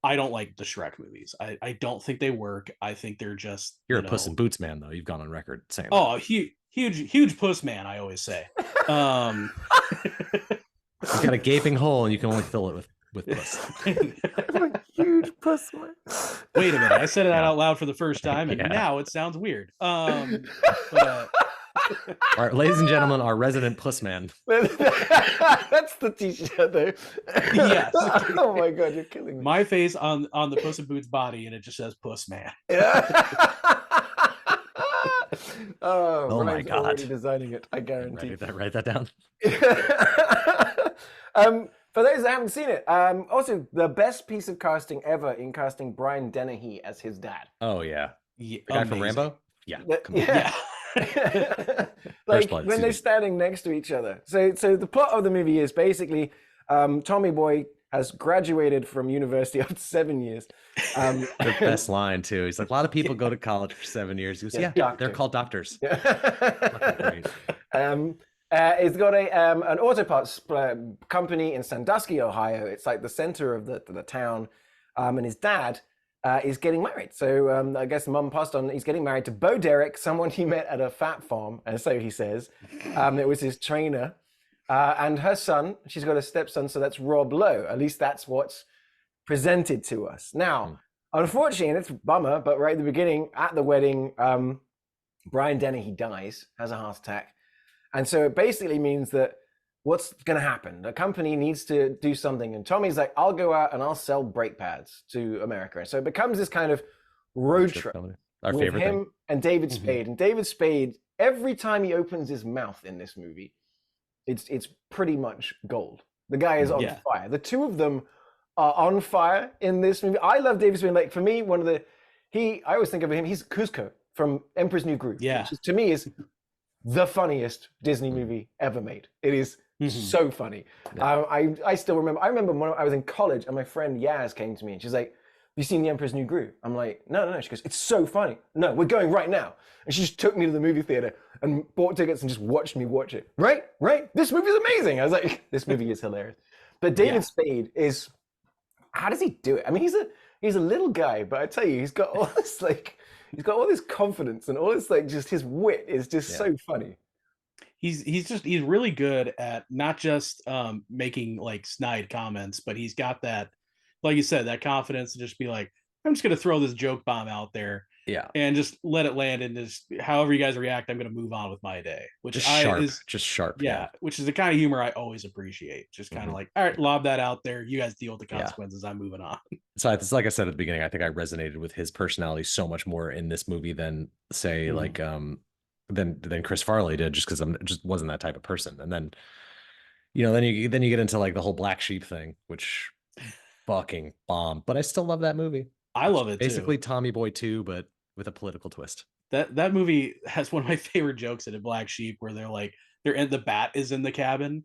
I don't like the Shrek movies. I don't think they work. I think they're just. You're a Puss in Boots man, though. You've gone on record saying. Oh, huge puss man. I always say. You've got a gaping hole, and you can only fill it with puss. Huge puss man. Wait a minute! I said it out loud for the first time, and now it sounds weird. All right, ladies and gentlemen, our resident puss man. That's the t-shirt, though. Yes. Oh my god, you're killing me. My face on the Puss in Boots body, and it just says "Puss Man." Yeah. Oh my god! Already designing it, I guarantee. Write that down. For those that haven't seen it, also the best piece of casting ever in casting Brian Dennehy as his dad. Oh yeah, the guy from Rambo. Yeah, yeah. Like when they're standing next to each other. So the plot of the movie is basically Tommy Boy has graduated from university after 7 years. The best line too. He's like, a lot of people go to college for 7 years. He goes, they're called doctors. He's got an auto parts company in Sandusky, Ohio. It's like the center of the town, and his dad is getting married. So I guess mum passed on. He's getting married to Bo Derek, someone he met at a fat farm, and so he says. It was his trainer. And her son, she's got a stepson, so that's Rob Lowe. At least that's what's presented to us. Now, unfortunately, and it's a bummer, but right at the beginning, at the wedding, Brian Dennehy dies, has a heart attack. And so it basically means that what's going to happen? The company needs to do something. And Tommy's like, I'll go out and I'll sell brake pads to America. And so it becomes this kind of road trip Our with favorite him thing. and David Spade. And David Spade, every time he opens his mouth in this movie, it's pretty much gold. The guy is on fire. The two of them are on fire in this movie. I love David Spade. Like, for me, I always think of him, he's Kuzco from Emperor's New Groove. Yeah. Which to me is the funniest Disney movie ever made. It is so funny. Yeah. I still remember. I remember when I was in college and my friend Yaz came to me and she's like, "Have you seen The Emperor's New Groove?" I'm like, no. She goes, "It's so funny. No, we're going right now." And she just took me to the movie theater and bought tickets and just watched me watch it. Right? This movie's amazing. I was like, this movie is hilarious. But David Spade is, how does he do it? I mean, he's a little guy, but I tell you, he's got all this he's got all this confidence and all this just his wit is just so funny. He's really good at not just making like snide comments, but he's got that, like you said, that confidence to just be like, I'm just gonna throw this joke bomb out there, and just let it land, and just however you guys react, I'm gonna move on with my day. Which just sharp, which is the kind of humor I always appreciate. Just kind of like, all right, lob that out there. You guys deal with the consequences. I'm moving on. So it's like I said at the beginning, I think I resonated with his personality so much more in this movie than say than Chris Farley did, just because I'm just wasn't that type of person. And then then you get into like the whole black sheep thing, which fucking bomb. But I still love that movie. I love it. Basically Tommy Boy 2, but with a political twist. That movie has one of my favorite jokes in a Black Sheep, where the bat is in the cabin,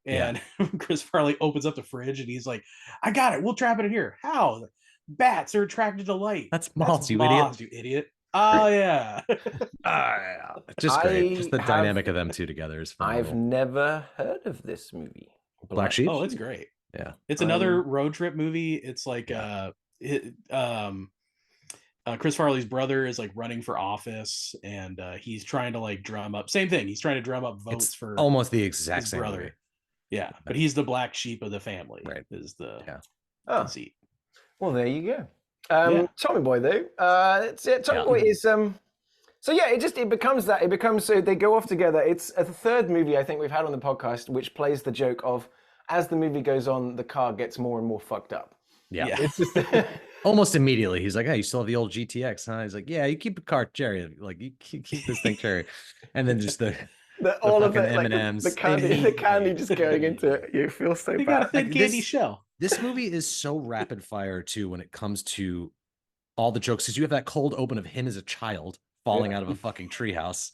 and Chris Farley opens up the fridge and he's like, "I got it. We'll trap it in here." How? Bats are attracted to light. That's moths, you idiot. Oh yeah. Just great. Just the dynamic of them two together is phenomenal. I've never heard of this movie. Black Sheep. Oh, it's great. Yeah. It's another road trip movie. It's like Chris Farley's brother is like running for office, and he's trying to like drum up. Same thing. He's trying to drum up votes for almost the exact same brother. Movie. Yeah, but he's the black sheep of the family. Right. Is the conceit. Well, there you go. Tommy Boy though. That's it. Tommy Boy is So it becomes that. It becomes so they go off together. It's a third movie I think we've had on the podcast, which plays the joke of as the movie goes on, the car gets more and more fucked up. Yeah. It's just almost immediately. He's like, "Hey, you still have the old GTX, huh?" He's like, "Yeah, you keep the car, Jerry. Like, you keep this thing, Jerry." And then just all of it, M&Ms, the candy just going into it. You feel so bad. You got a thin candy shell. This movie is so rapid fire too when it comes to all the jokes, because you have that cold open of him as a child falling out of a fucking treehouse.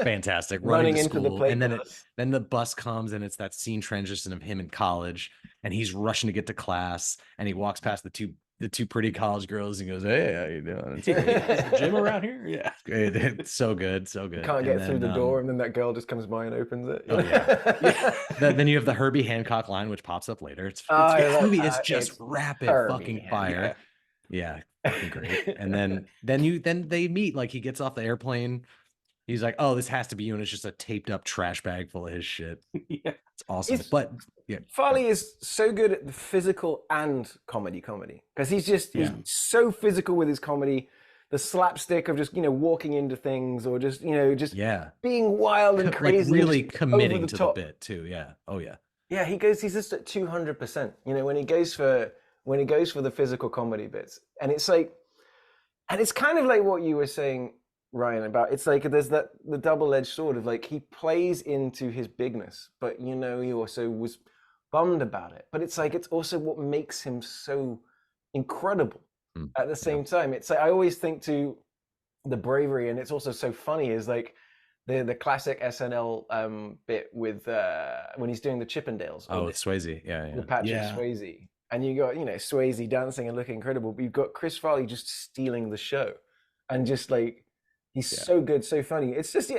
Fantastic. Running into the plate, and then the bus comes and it's that scene transition of him in college, and he's rushing to get to class, and he walks past the two pretty college girls and goes, "Hey, how you doing? Is the gym around here?" Yeah. It's so good. Can't get through the door, and then that girl just comes by and opens it. Oh yeah. Then you have the Herbie Hancock line, which pops up later. This movie is just rapid fucking fire. Yeah, fucking great. And then they meet. Like, he gets off the airplane. He's like, "Oh, this has to be you," and it's just a taped up trash bag full of his shit. Yeah, it's awesome. But Farley is so good at the physical and comedy because he's so physical with his comedy. The slapstick of just walking into things, or just being wild and crazy, like really committing to the bit too. Yeah. Oh yeah. Yeah, he's just at 200%. When he goes for the physical comedy bits, and it's like, and it's kind of like what you were saying, Ryan, about it's like there's the double-edged sword of like he plays into his bigness, but he also was bummed about it. But it's like it's also what makes him so incredible at the same time. It's like I always think to the bravery, and it's also so funny is like the classic SNL bit with when he's doing the Chippendales. Oh, with Swayze, with Patrick Swayze, and you got Swayze dancing and looking incredible, but you've got Chris Farley just stealing the show, and just like. He's so good, so funny. It's just,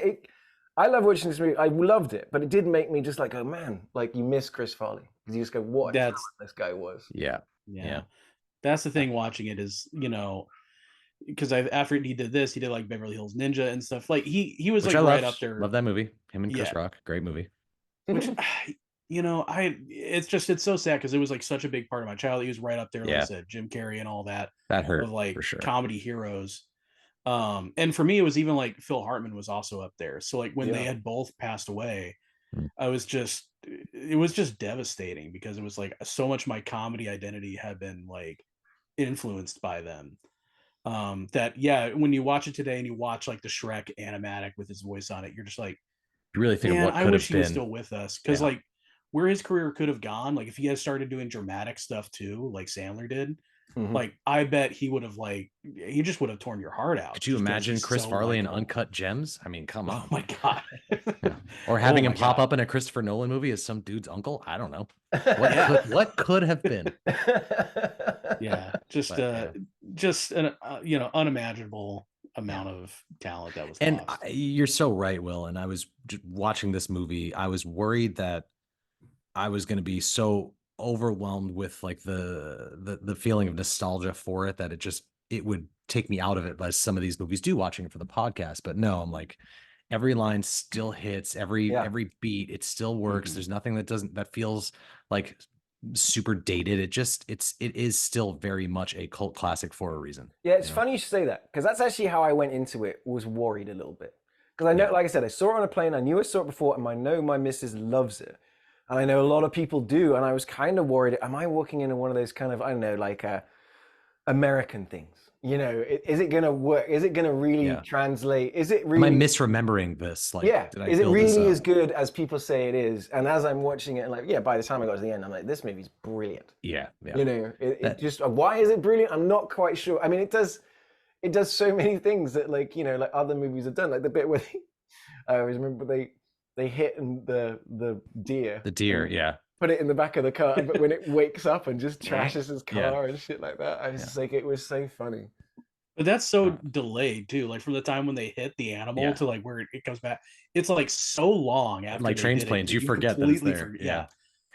I love watching this movie. I loved it, but it did make me just like, oh man, like you miss Chris Farley. Because you just go, what a talent this guy was. Yeah. That's the thing watching it is, because after he did this, he did like Beverly Hills Ninja and stuff. Like he was right up there. Love that movie. Him and Chris Rock. Great movie. Which, it's so sad because it was like such a big part of my childhood. He was right up there, like I said, Jim Carrey and all that. That hurt, with like for sure. Comedy heroes. And for me, it was even like Phil Hartman was also up there. So like when they had both passed away, it was just devastating because it was like so much of my comedy identity had been like influenced by them. That when you watch it today and you watch like the Shrek animatic with his voice on it, you're just like, You really think of man, what I could wish have he was been. still with us, because like where his career could have gone, like if he had started doing dramatic stuff too, like Sandler did, like I bet he would have he just would have torn your heart out. Could you imagine Chris Farley in Uncut Gems? I mean, come on. Oh my god. Or having him pop up in a Christopher Nolan movie as some dude's uncle? I don't know. What could have been? Yeah, just an unimaginable amount of talent that was lost. You're so right, Will. And I was watching this movie. I was worried that I was going to be so overwhelmed with like the feeling of nostalgia for it that it would take me out of it, as some of these movies do, watching it for the podcast. But no, I'm like, every line still hits, every beat, it still works. There's nothing that feels like super dated. It is still very much a cult classic for a reason. Yeah, it's funny you should say that, because that's actually how I went into it, was worried a little bit. Because I know, like I said, I saw it on a plane, I knew I saw it before, and I know my missus loves it. And I know a lot of people do, and I was kind of worried, am I walking into one of those kind of, I don't know, like American things? You know, is it going to work? Is it going to really translate? Is it really... Am I misremembering this? Like, is it really as good as people say it is? And as I'm watching it, like, by the time I got to the end, I'm like, this movie's brilliant. Yeah. You know, it just, why is it brilliant? I'm not quite sure. I mean, it does so many things that, like, you know, like other movies have done, like the bit where I always remember they hit the deer. The deer, put it in the back of the car, but when it wakes up and just trashes his car and shit like that, I was just like, it was so funny. But that's so delayed too, like from the time when they hit the animal to like where it comes back, it's like so long after. Like Trains, Planes, you forget that it's there.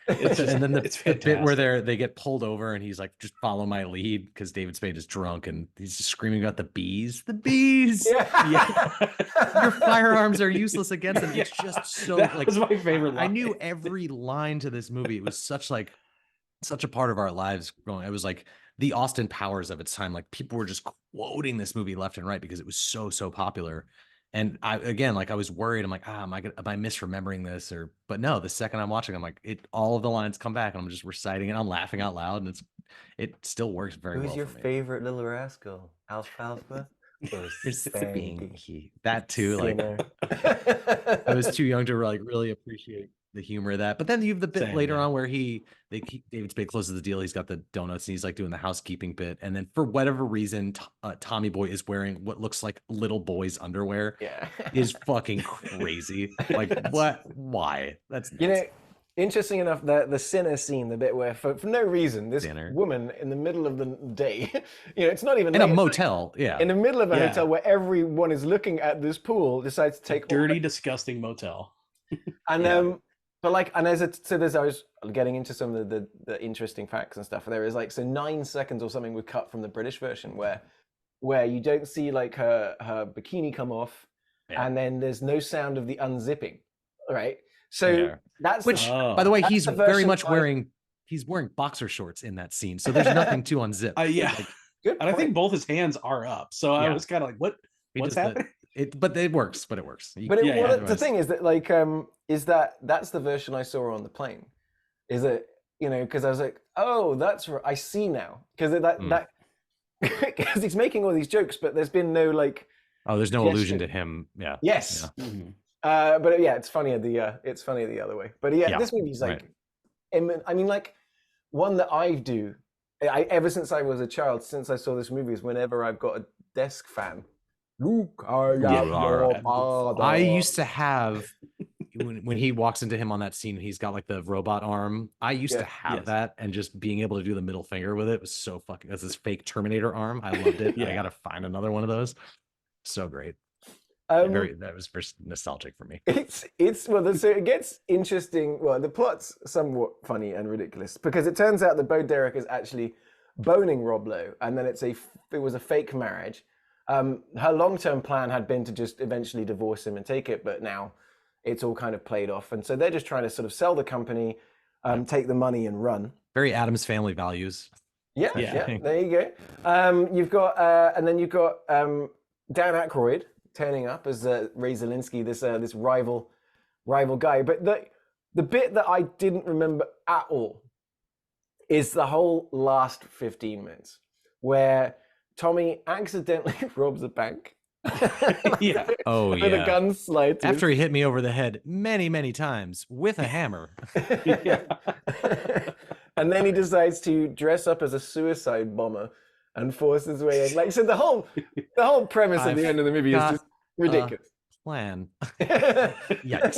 It's just, and then it's the bit where they get pulled over and he's like, just follow my lead, because David Spade is drunk and he's just screaming about the bees. Your firearms are useless against them. It's just so that was my favorite line. I knew every line to this movie. It was such a part of our lives growing. It was like the Austin Powers of its time. Like, people were just quoting this movie left and right because it was so popular. And I was worried. I'm like, am I misremembering this? But no, the second I'm watching, I'm like, all of the lines come back and I'm just reciting it. I'm laughing out loud, and it still works very well. Who's your favorite little rascal? Alfalfa? That too. Like, I was too young to like really appreciate the humor of that. But then you have the bit later on where David Spade closes the deal. He's got the donuts and he's like doing the housekeeping bit. And then for whatever reason, Tommy Boy is wearing what looks like little boy's underwear. Is fucking crazy. Like, what? Why? That's nuts. You know, interesting enough, the sinner scene, the bit where for no reason, this woman in the middle of the day, you know, it's not even in a motel, in the middle of a hotel where everyone is looking at this pool, decides to take dirty, disgusting motel. And but like, and I was getting into some of the interesting facts and stuff. There is like, so 9 seconds or something was cut from the British version where you don't see like her bikini come off, and then there's no sound of the unzipping, right? So that's by the way, he's very much wearing boxer shorts in that scene, so there's nothing to unzip. Good. And I think both his hands are up, so I was kind of like, what's happening? But it works. The thing is that like that's the version I saw on the plane. Is that, you know, because I was like, oh, that's right, I see now, because that because he's making all these jokes, but there's been no like. Oh, there's no allusion to him. Yeah. Yes. But it's funnier the other way. But this movie's like, I mean, like, one that ever since I was a child, since I saw this movie, is whenever I've got a desk fan. Luke, I used to have when he walks into him on that scene, he's got like the robot arm. I used to have that, and just being able to do the middle finger with it was so fucking. That's this fake Terminator arm. I loved it. I gotta find another one of those. So great. That was very nostalgic for me. So it gets interesting. Well, the plot's somewhat funny and ridiculous, because it turns out that Bo Derek is actually boning Rob Lowe, and then it was a fake marriage. Her long-term plan had been to just eventually divorce him and take it, but now it's all kind of played off. And so they're just trying to sort of sell the company, take the money and run. Very Addams Family values. Yeah, there you go. You've got Dan Aykroyd turning up as Ray Zielinski, this rival rival guy. But the bit that I didn't remember at all is the whole last 15 minutes where Tommy accidentally robs a bank. Yeah. Oh with yeah. a gun slide to After he hit me over the head many times with a hammer. Yeah. And then he decides to dress up as a suicide bomber and force his way in. Like, so the whole premise at the end of the movie is just ridiculous. Plan. Yikes. Yeah.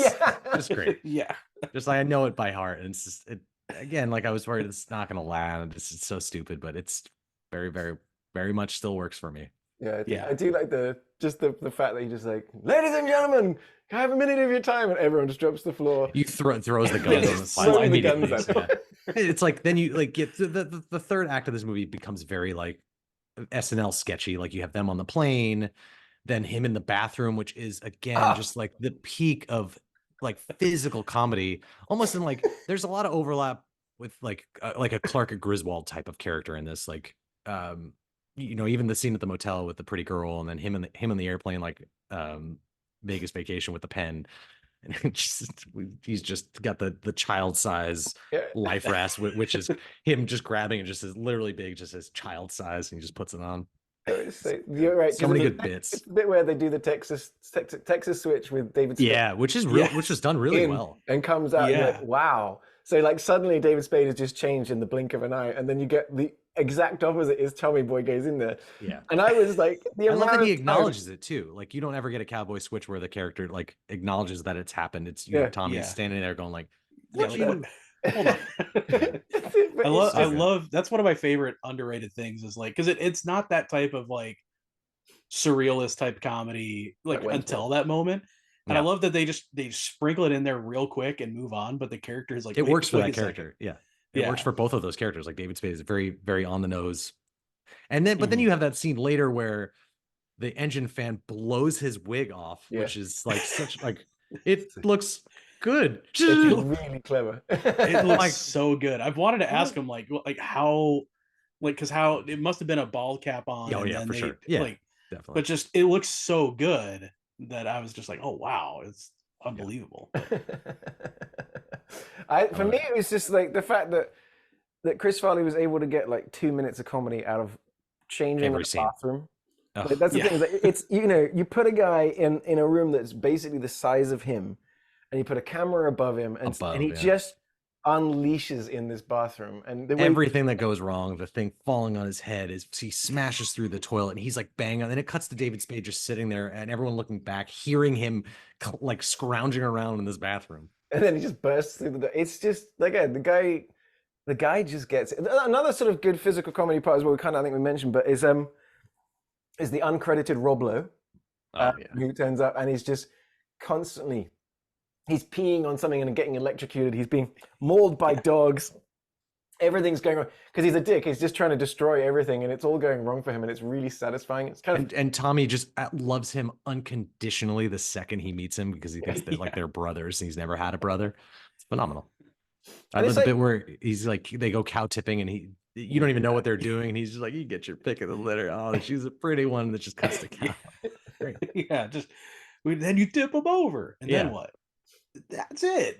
Just great. Yeah. Just like I know it by heart. And it's just, again, like I was worried it's not gonna land. It's just so stupid, but it's very much still works for me. Yeah, I do like the fact that he just like, ladies and gentlemen, can I have a minute of your time? And everyone just drops to the floor. You throws the guns on the side immediately. Yeah. It's like then you like get the third act of this movie becomes very like SNL sketchy. Like you have them on the plane, then him in the bathroom, which is again just like the peak of like physical comedy. Almost in like there's a lot of overlap with like a Clark Griswold type of character in this. Like even the scene at the motel with the pretty girl, and then him in the airplane, like Vegas Vacation with the pen. And he's just got the child size life raft, which is him just grabbing it, just as literally big, just as child size, and he just puts it on. So, you're right. So many good bits. It's the bit where they do the Texas switch with David Spade. Yeah, which is real, which is done really well. And comes out like, wow. So like suddenly David Spade has just changed in the blink of an eye, and then you get the exact opposite is Tommy Boy goes in there. Yeah. And I was like, I love that he acknowledges it too. Like you don't ever get a cowboy switch where the character like acknowledges that it's happened. It's you know, Tommy standing there going like, hold on. I love that's one of my favorite underrated things is like because it's not that type of like surrealist type comedy like until that moment. And I love that they sprinkle it in there real quick and move on, but the character is like it works for that character. Yeah. It works for both of those characters. Like David Spade is very, very on the nose. And then, but then you have that scene later where the engine fan blows his wig off, which is like such like it looks good. It's really clever. It looks like so good. I've wanted to ask him like how because how it must have been a bald cap on. Oh yeah, for sure. Yeah, like definitely. But just it looks so good that I was just like, oh wow, it's unbelievable. For me, it was just like the fact that Chris Farley was able to get like 2 minutes of comedy out of changing the bathroom. Like, that's the thing. Is like, it's you put a guy in a room that's basically the size of him, and you put a camera above him, and he just unleashes in this bathroom, and everything that goes wrong, the thing falling on his head is he smashes through the toilet, and he's like banging, and then it cuts to David Spade just sitting there, and everyone looking back, hearing him like scrounging around in this bathroom. And then he just bursts through the door. It's just again the guy just gets it. Another sort of good physical comedy part as well. I think we mentioned, but is the uncredited Rob Lowe, who turns up and he's just constantly he's peeing on something and getting electrocuted. He's being mauled by dogs. Everything's going wrong because he's a dick. He's just trying to destroy everything, and it's all going wrong for him. And it's really satisfying. It's kind of and Tommy just loves him unconditionally the second he meets him because he thinks that like they're brothers. And he's never had a brother. It's phenomenal. I love the bit where he's like they go cow tipping and you don't even know what they're doing, and he's just like, you get your pick of the litter. Oh, she's a pretty one that just cuts the cow. Yeah, just then you tip them over, and then what? That's it.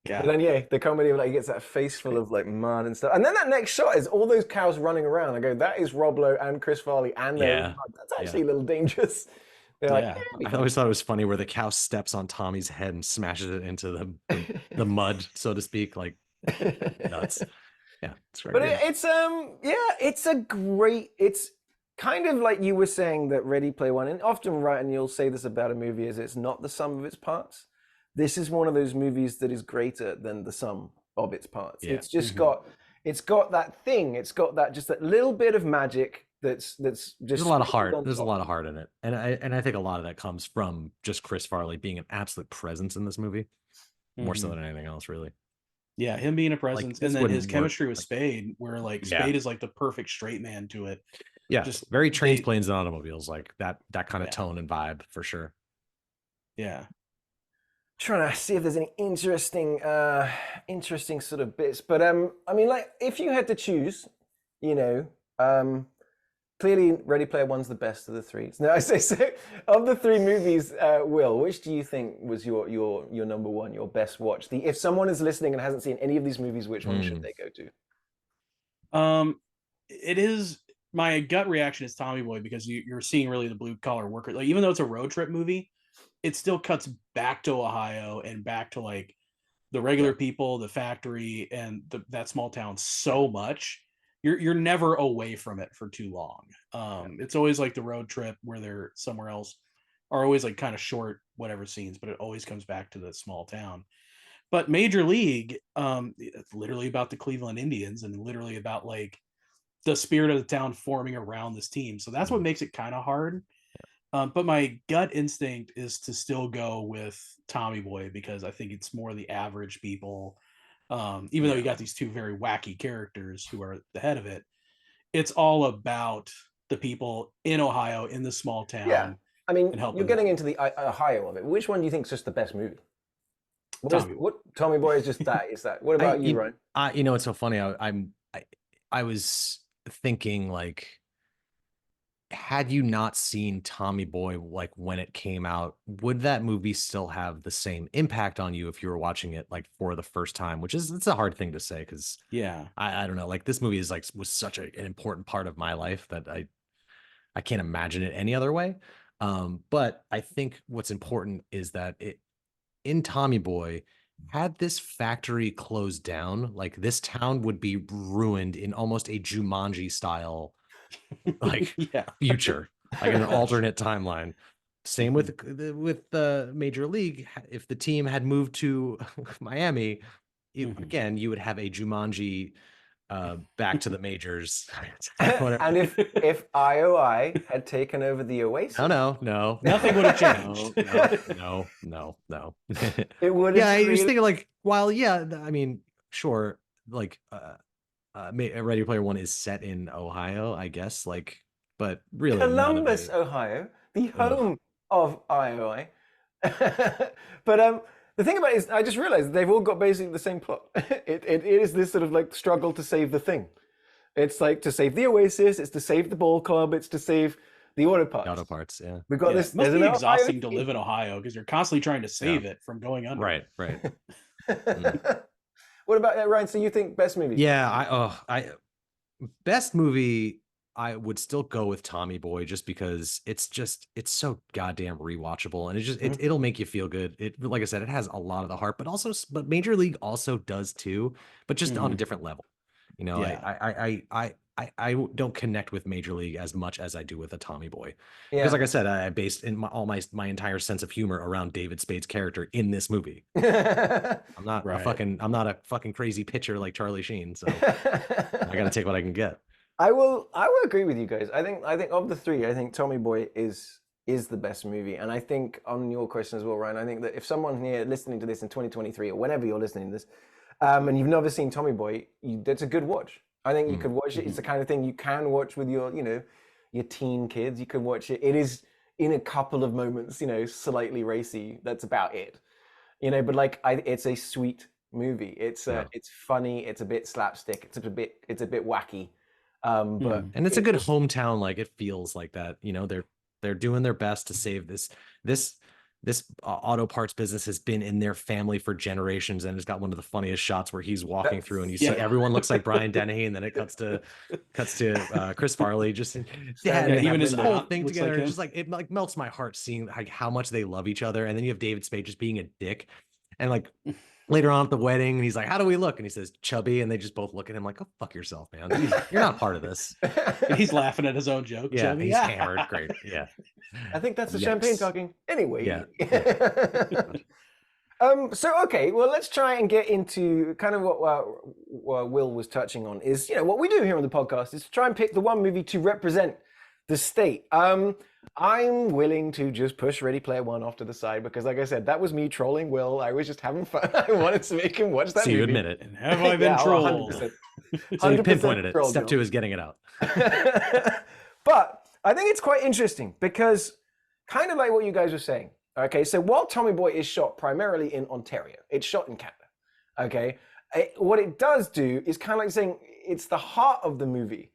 And then the comedy of like he gets that face full of like mud and stuff, and then that next shot is all those cows running around. I go, that is Rob Lowe and Chris Farley, and that's actually a little dangerous. I always thought it was funny where the cow steps on Tommy's head and smashes it into the mud, so to speak, like nuts. Yeah, it's very good. It's a great. It's kind of like you were saying that Ready Player One, and often right, and you'll say this about a movie, is it's not the sum of its parts. This is one of those movies that is greater than the sum of its parts. Yeah. It's just got that thing. It's got that just that little bit of magic. That's just there's a lot of heart. There's a lot of heart in it, and I think a lot of that comes from just Chris Farley being an absolute presence in this movie, more so than anything else, really. Yeah, him being a presence, and then his chemistry with Spade, where like Spade is like the perfect straight man to it. Yeah, just very trains, planes, and automobiles, like that kind of tone and vibe for sure. Yeah. Trying to see if there's any interesting sort of bits, but I mean, like if you had to choose, clearly Ready Player One's the best of the three. No, I say so. Of the three movies, Will, which do you think was your number one, your best watch? If someone is listening and hasn't seen any of these movies, which one should they go to? It is, my gut reaction is Tommy Boy, because you're seeing really the blue collar worker. Like, even though it's a road trip movie, it still cuts back to Ohio and back to like the regular people, the factory, and that small town so much. You're never away from it for too long. It's always like the road trip where they're somewhere else, are always like kind of short whatever scenes, but it always comes back to the small town. But Major League, it's literally about the Cleveland Indians and literally about like the spirit of the town forming around this team. So that's what makes it kind of hard. But my gut instinct is to still go with Tommy Boy, because I think it's more the average people. Even though you got these two very wacky characters who are the head of it, it's all about the people in Ohio, in the small town. Yeah, I mean, you're getting into the Ohio of it. Which one do you think is just the best movie? Tommy Boy is just that. Is that? What about you, Ryan? You know, it's so funny. I was thinking, like, had you not seen Tommy Boy like when it came out, would that movie still have the same impact on you if you were watching it like for the first time? Which is, it's a hard thing to say, because I don't know, like this movie is like was such an important part of my life that I can't imagine it any other way. But I think what's important is that in Tommy Boy, had this factory closed down, like this town would be ruined in almost a Jumanji style like future, like an alternate timeline. Same with the Major League. If the team had moved to Miami, again, you would have a Jumanji back to the majors. And if IOI had taken over the Oasis, no, nothing would have changed. No. It would. Yeah, I was thinking like, while I mean, sure, like Ready Player One is set in Ohio, I guess, like, but really Columbus, Ohio, the home of IOI. But the thing about it is, I just realized they've all got basically the same plot. It is this sort of like struggle to save the thing. It's like to save the Oasis, it's to save the ball club, it's to save the auto parts. Auto parts, yeah. We've got this. It must be exhausting to live in Ohio, because you're constantly trying to save it from going under. Right. What about Ryan? So you think best movie? Yeah, best movie, I would still go with Tommy Boy, just because it's so goddamn rewatchable, and it'll make you feel good. It, like I said, it has a lot of the heart, but Major League also does too, but just on a different level. You know, I don't connect with Major League as much as I do with a Tommy Boy, because like I said, I based all my entire sense of humor around David Spade's character in this movie. I'm not a fucking crazy pitcher like Charlie Sheen, so I got to take what I can get. I will agree with you guys. I think of the three, I think Tommy Boy is the best movie. And I think on your question as well, Ryan, I think that if someone here listening to this in 2023 or whenever you're listening to this, and you've never seen Tommy Boy, that's a good watch. I think you could watch it. It's the kind of thing you can watch with your teen kids. You can watch it. It is in a couple of moments, slightly racy. That's about it. But like it's a sweet movie. It's funny. It's a bit slapstick. It's a bit wacky. But and it's a good hometown. Like, it feels like that. They're doing their best to save this auto parts business has been in their family for generations, and it's got one of the funniest shots where he's walking through and you see everyone looks like Brian Dennehy, and then it cuts to Chris Farley just even his whole thing together. Like, just like it like melts my heart seeing like how much they love each other. And then you have David Spade just being a dick, and like later on at the wedding, and he's like, "How do we look?" And he says, "Chubby," and they just both look at him like, "Go fuck yourself, man. You're not part of this." And he's laughing at his own joke. Yeah, he's hammered. Great. Yeah. I think that's the champagne talking. Anyway. Yeah. So, okay, well, let's try and get into kind of what Will was touching on is, what we do here on the podcast is to try and pick the one movie to represent the state. I'm willing to just push Ready Player One off to the side because, like I said, that was me trolling Will. I was just having fun. I wanted to make him watch that movie. So you admit it. And have I been trolled? 100%. So you pinpointed it. Step 2 is getting it out. But I think it's quite interesting because kind of like what you guys were saying. Okay, so while Tommy Boy is shot primarily in Ontario, it's shot in Canada. Okay, what it does do is kind of like saying it's the heart of the movie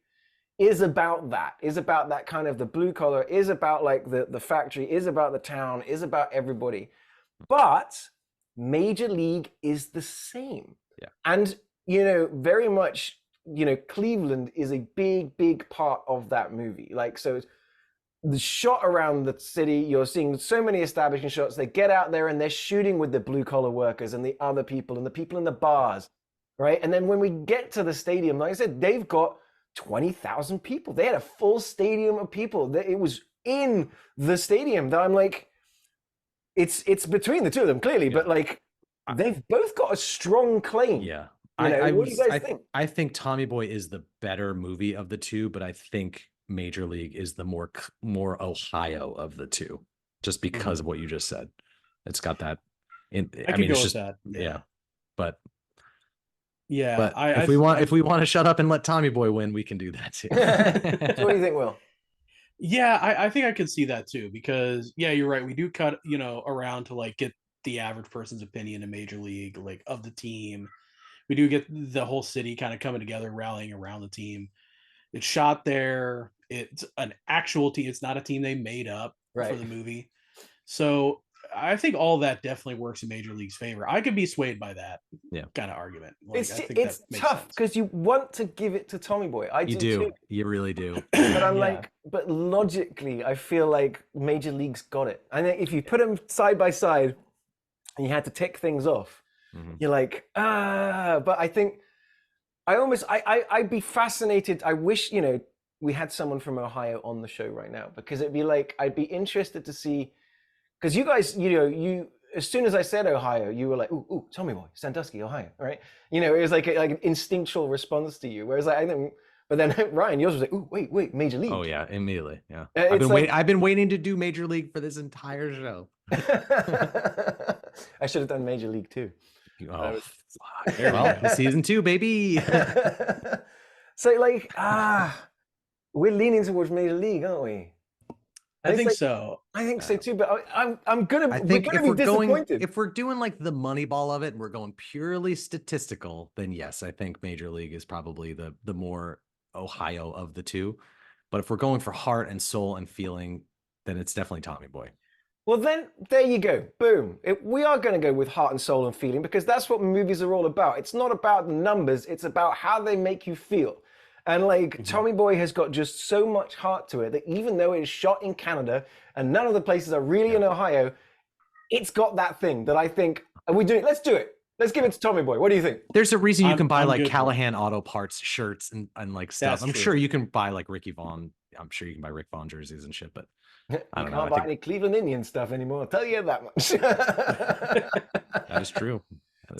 is about that kind of the blue collar, is about like the factory, is about the town, is about everybody. But Major League is the same. Yeah. And, very much, Cleveland is a big part of that movie. Like, so the shot around the city, you're seeing so many establishing shots. They get out there and they're shooting with the blue collar workers and the other people and the people in the bars, right? And then when we get to the stadium, like I said, they've got 20,000 people. They had a full stadium of people. It was in the stadium that I'm like, it's between the two of them clearly, but like they've both got a strong claim. Yeah. What do you guys think? I think Tommy Boy is the better movie of the two, but I think Major League is the more Ohio of the two, just because of what you just said. It's got that. I mean, it's just that. Yeah. But if we want to shut up and let Tommy Boy win, we can do that too. So what do you think, Will? Yeah, I think I could see that too, because you're right. We do cut, around to like get the average person's opinion in Major League, like of the team. We do get the whole city kind of coming together, rallying around the team. It's shot there. It's an actual team. It's not a team they made up for the movie. So I think all that definitely works in Major League's favor. I could be swayed by that kind of argument. Like, it's tough because you want to give it to Tommy Boy. You do. Too. You really do. But I'm like, but logically, I feel like Major League's got it. I think if you put them side by side and you had to tick things off, you're like, but I think I'd be fascinated. I wish, we had someone from Ohio on the show right now, because it'd be like, I'd be interested to see, because you guys, you as soon as I said Ohio, you were like, ooh, Tommy Boy, Sandusky, Ohio, right? It was like an instinctual response to you. Whereas I think, but then Ryan, yours was like, ooh, wait, Major League. Oh yeah, immediately, yeah. I've been waiting to do Major League for this entire show. I should have done Major League too. Oh, well, season 2, baby. So like, we're leaning towards Major League, aren't we? I think so. I think so too, but we're gonna be disappointed. If we're doing like the money ball of it and we're going purely statistical, then yes, I think Major League is probably the more Ohio of the two. But if we're going for heart and soul and feeling, then it's definitely Tommy Boy. Well, then there you go. Boom. We are going to go with heart and soul and feeling, because that's what movies are all about. It's not about the numbers. It's about how they make you feel. And like Tommy Boy has got just so much heart to it that even though it is shot in Canada and none of the places are really in Ohio, it's got that thing that I think, let's do it. Let's give it to Tommy Boy. What do you think? There's a reason you can buy like Callahan Auto Parts shirts and like stuff. I'm sure you can buy like Ricky Vaughn. I'm sure you can buy Rick Vaughn jerseys and shit, but I don't know. Can't buy any Cleveland Indian stuff anymore. I'll tell you that much. That is true.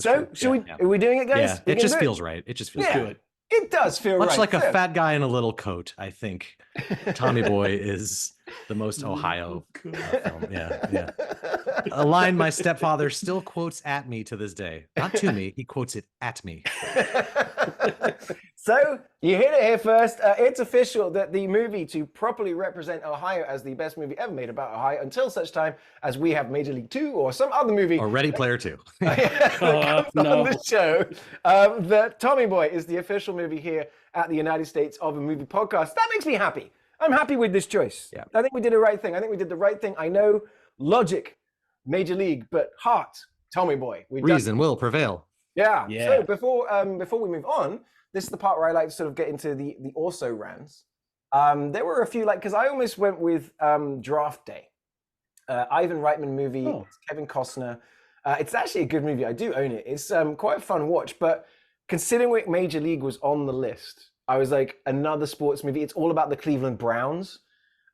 Are we doing it, guys? Yeah, it just feels right. It just feels good. It does feel much right. like a fat guy in a little coat. I think Tommy Boy is the most Ohio film. Yeah. A line my stepfather still quotes at me to this day. Not to me, he quotes it at me. So you heard it here first. It's official that the movie to properly represent Ohio as the best movie ever made about Ohio, until such time as we have Major League 2 or some other movie. Or Ready Player 2. On the show. That Tommy Boy is the official movie here at the United States of a Movie podcast. That makes me happy. I'm happy with this choice. Yeah. I think we did the right thing. I know logic, Major League, but heart, Tommy Boy. Reason will prevail. Yeah. So before we move on, this is the part where I like to sort of get into the also rans. There were a few, because I almost went with Draft Day. Ivan Reitman movie. It's Kevin Costner. It's actually a good movie. I do own it. It's quite a fun watch, but considering Major League was on the list, I was like, another sports movie. It's all about the Cleveland Browns.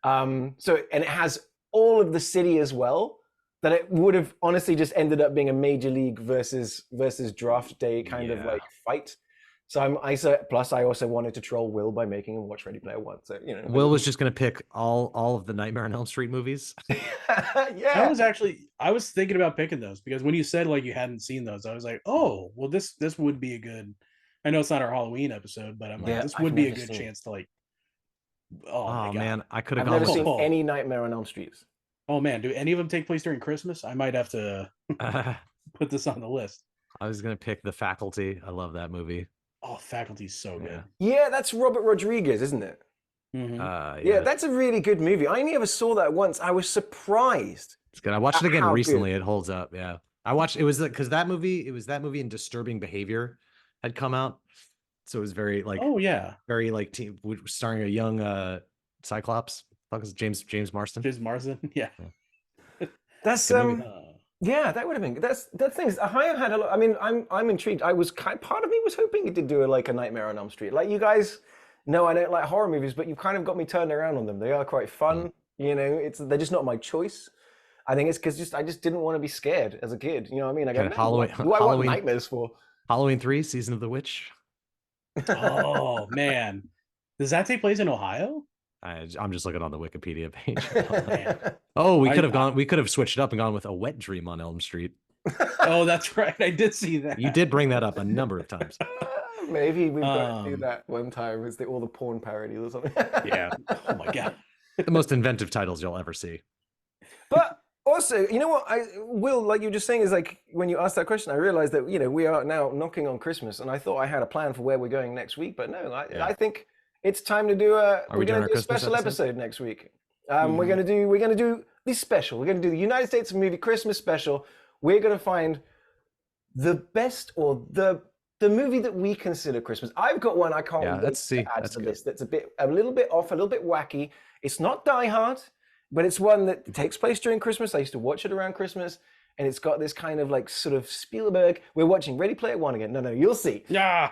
And it has all of the city as well, that it would have honestly just ended up being a Major League versus Draft Day kind of like fight. So plus I also wanted to troll Will by making him watch Ready Player One. So Will was just gonna pick all of the Nightmare on Elm Street movies. Yeah, I was thinking about picking those, because when you said like you hadn't seen those, I was like, oh well, this would be a good. I know it's not our Halloween episode, but I'm like, this would be a good chance to like. Oh man, I could have never seen any Nightmare on Elm Streets. Oh man, do any of them take place during Christmas? I might have to put this on the list. I was gonna pick The Faculty. I love that movie. Oh, Faculty's so good. Yeah, that's Robert Rodriguez, isn't it? Yeah, that's a really good movie. I only ever saw that once. I was surprised. It's good. I watched it again recently. Good. It holds up. Yeah, I watched. It was because that movie. It was that movie and Disturbing Behavior had come out, so it was very like very like starring a young Cyclops. Fuck is James Marsden? James Marsden. Yeah. That's yeah, that would have been. That's the thing is, Ohio had a lot. I mean, I'm intrigued. I was part of me was hoping it did do like a Nightmare on Elm Street. Like you guys know, I don't like horror movies, but you've kind of got me turned around on them. They are quite fun. You know, they're just not my choice. I think it's because I just didn't want to be scared as a kid. You know what I mean? I go, Halloween. Who I want nightmares for? Halloween 3, Season of the Witch. Oh man, does that take place in Ohio? I'm just looking on the Wikipedia page. Oh, we could have gone. We could have switched it up and gone with A Wet Dream on Elm Street. Oh, that's right. I did see that. You did bring that up a number of times. Maybe we've got to do that one time. Is all the porn parodies or something? Yeah. Oh my god. The most inventive titles you'll ever see. But also, you know what, Will, like you were just saying, is like when you asked that question, I realized that we are now knocking on Christmas, and I thought I had a plan for where we're going next week, but no, I think it's time to do we're going to do a special episode next week. We're going to do the special. We're going to do the United States of Movie Christmas special. We're going to find the best or the movie that we consider Christmas. I've got one I can't wait to add to the list. That's a little bit off, a little bit wacky. It's not Die Hard, but it's one that takes place during Christmas. I used to watch it around Christmas, and it's got this kind of like sort of Spielberg. We're watching Ready Player One again. No, you'll see. Yeah.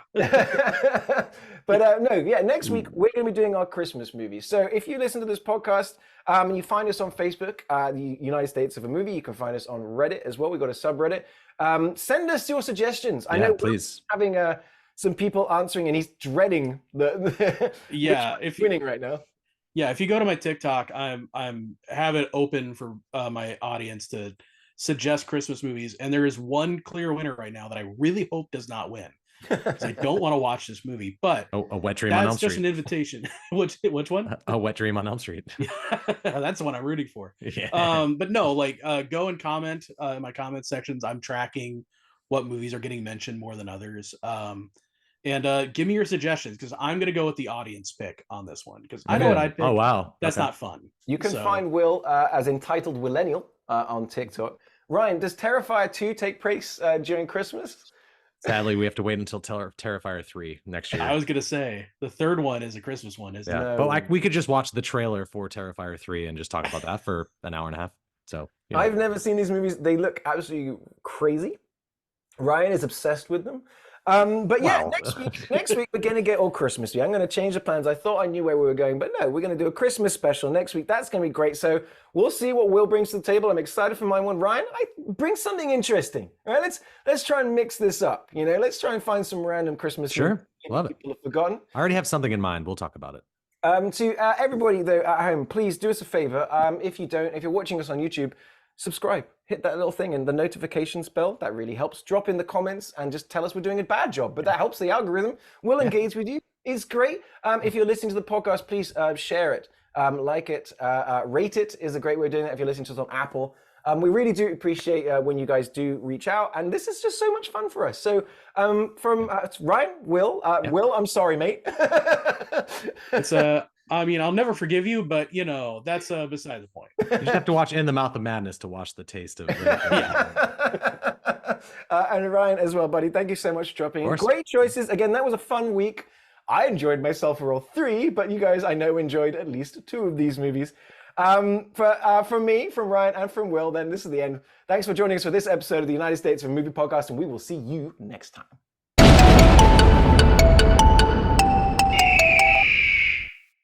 But next week we're going to be doing our Christmas movies. So if you listen to this podcast, you find us on Facebook, the United States of a Movie. You can find us on Reddit as well. We've got a subreddit. Send us your suggestions. I know please. Having some people answering, and he's dreading the if winning right now. Yeah, if you go to my TikTok, I'm have it open for my audience to suggest Christmas movies, and there is one clear winner right now that I really hope does not win, because I don't want to watch this movie. But A Wet Dream on Elm Street. That's just an invitation. Which one? A Wet Dream on Elm Street. That's the one I'm rooting for. Yeah. But no, like go and comment in my comment sections. I'm tracking what movies are getting mentioned more than others. And give me your suggestions, because I'm going to go with the audience pick on this one, because I know what I'd pick. Oh, wow. That's not fun. You can find Will as entitled Willennial on TikTok. Ryan, does Terrifier 2 take place during Christmas? Sadly, we have to wait until Terrifier 3 next year. I was going to say, the third one is a Christmas one, isn't it? No. But we could just watch the trailer for Terrifier 3 and just talk about that for an hour and a half. So I've never seen these movies. They look absolutely crazy. Ryan is obsessed with them. But yeah, next week we're going to get all Christmassy. I'm going to change the plans. I thought I knew where we were going, but no, we're going to do a Christmas special next week. That's going to be great. So we'll see what Will brings to the table. I'm excited for my one. Ryan, bring something interesting. All right, let's try and mix this up. Let's try and find some random Christmas movies love it. People have forgotten. I already have something in mind. We'll talk about it. To everybody though at home, please do us a favor. If you're watching us on YouTube, subscribe, hit that little thing and the notifications bell. That really helps. Drop in the comments and just tell us we're doing a bad job, but that helps the algorithm. We'll engage with you. It's great. If you're listening to the podcast, please share it, like it, rate it is a great way of doing it. If you're listening to us on Apple, we really do appreciate when you guys do reach out, and this is just so much fun for us. So from Ryan, Will, Will, I'm sorry, mate. It's I mean, I'll never forgive you, but that's beside the point. You just have to watch In the Mouth of Madness to watch the taste of it. And Ryan as well, buddy. Thank you so much for dropping in. Great choices. Again, that was a fun week. I enjoyed myself for all three, but you guys, I know, enjoyed at least two of these movies. From me, from Ryan, and from Will, then this is the end. Thanks for joining us for this episode of the United States of Movie Podcast, and we will see you next time.